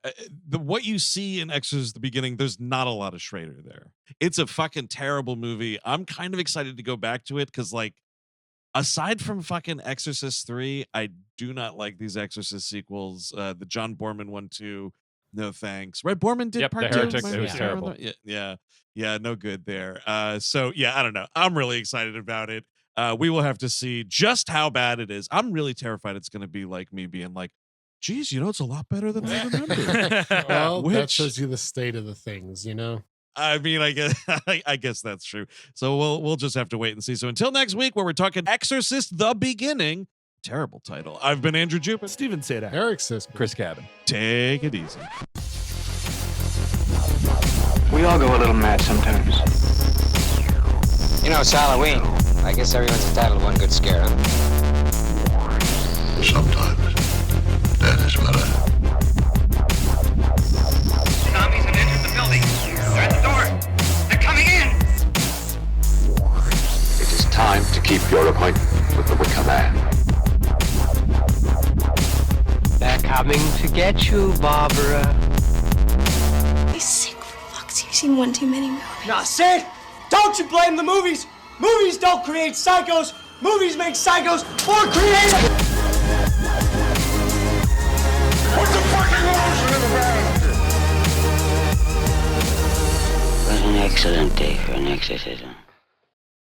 what you see in Exorcist the beginning, there's not a lot of Schrader there. It's a fucking terrible movie. I'm kind of excited to go back to it because, like, aside from fucking Exorcist 3, I do not like these Exorcist sequels. The John Borman one, too. No thanks. Right, Borman did part 2. Heretic. It was terrible. Yeah, no good there. So yeah, I don't know. I'm really excited about it. We will have to see just how bad it is. I'm really terrified it's going to be like me being like, geez, it's a lot better than I remember. Well, that shows you the state of the things, I mean, I guess that's true. So we'll just have to wait and see. So until next week, where we're talking Exorcist: The Beginning. Terrible title. I've been Andrew Jupin. Steven Sadak. Eric Sisk. Chris Cabin. Take it easy. We all go a little mad sometimes. It's Halloween. I guess everyone's entitled to one good scare, huh? Sometimes that is better. Zombies have entered the building. They're at the door. They're coming in. It is time to keep your appointment with the Wicker Man. They're coming to get you, Barbara. You sick fucks. You've seen one too many movies. Nah, Sid, don't you blame the movies. Movies don't create psychos. Movies make psychos more creative. Put the fucking lotion in the bag. What an excellent day for an exorcism.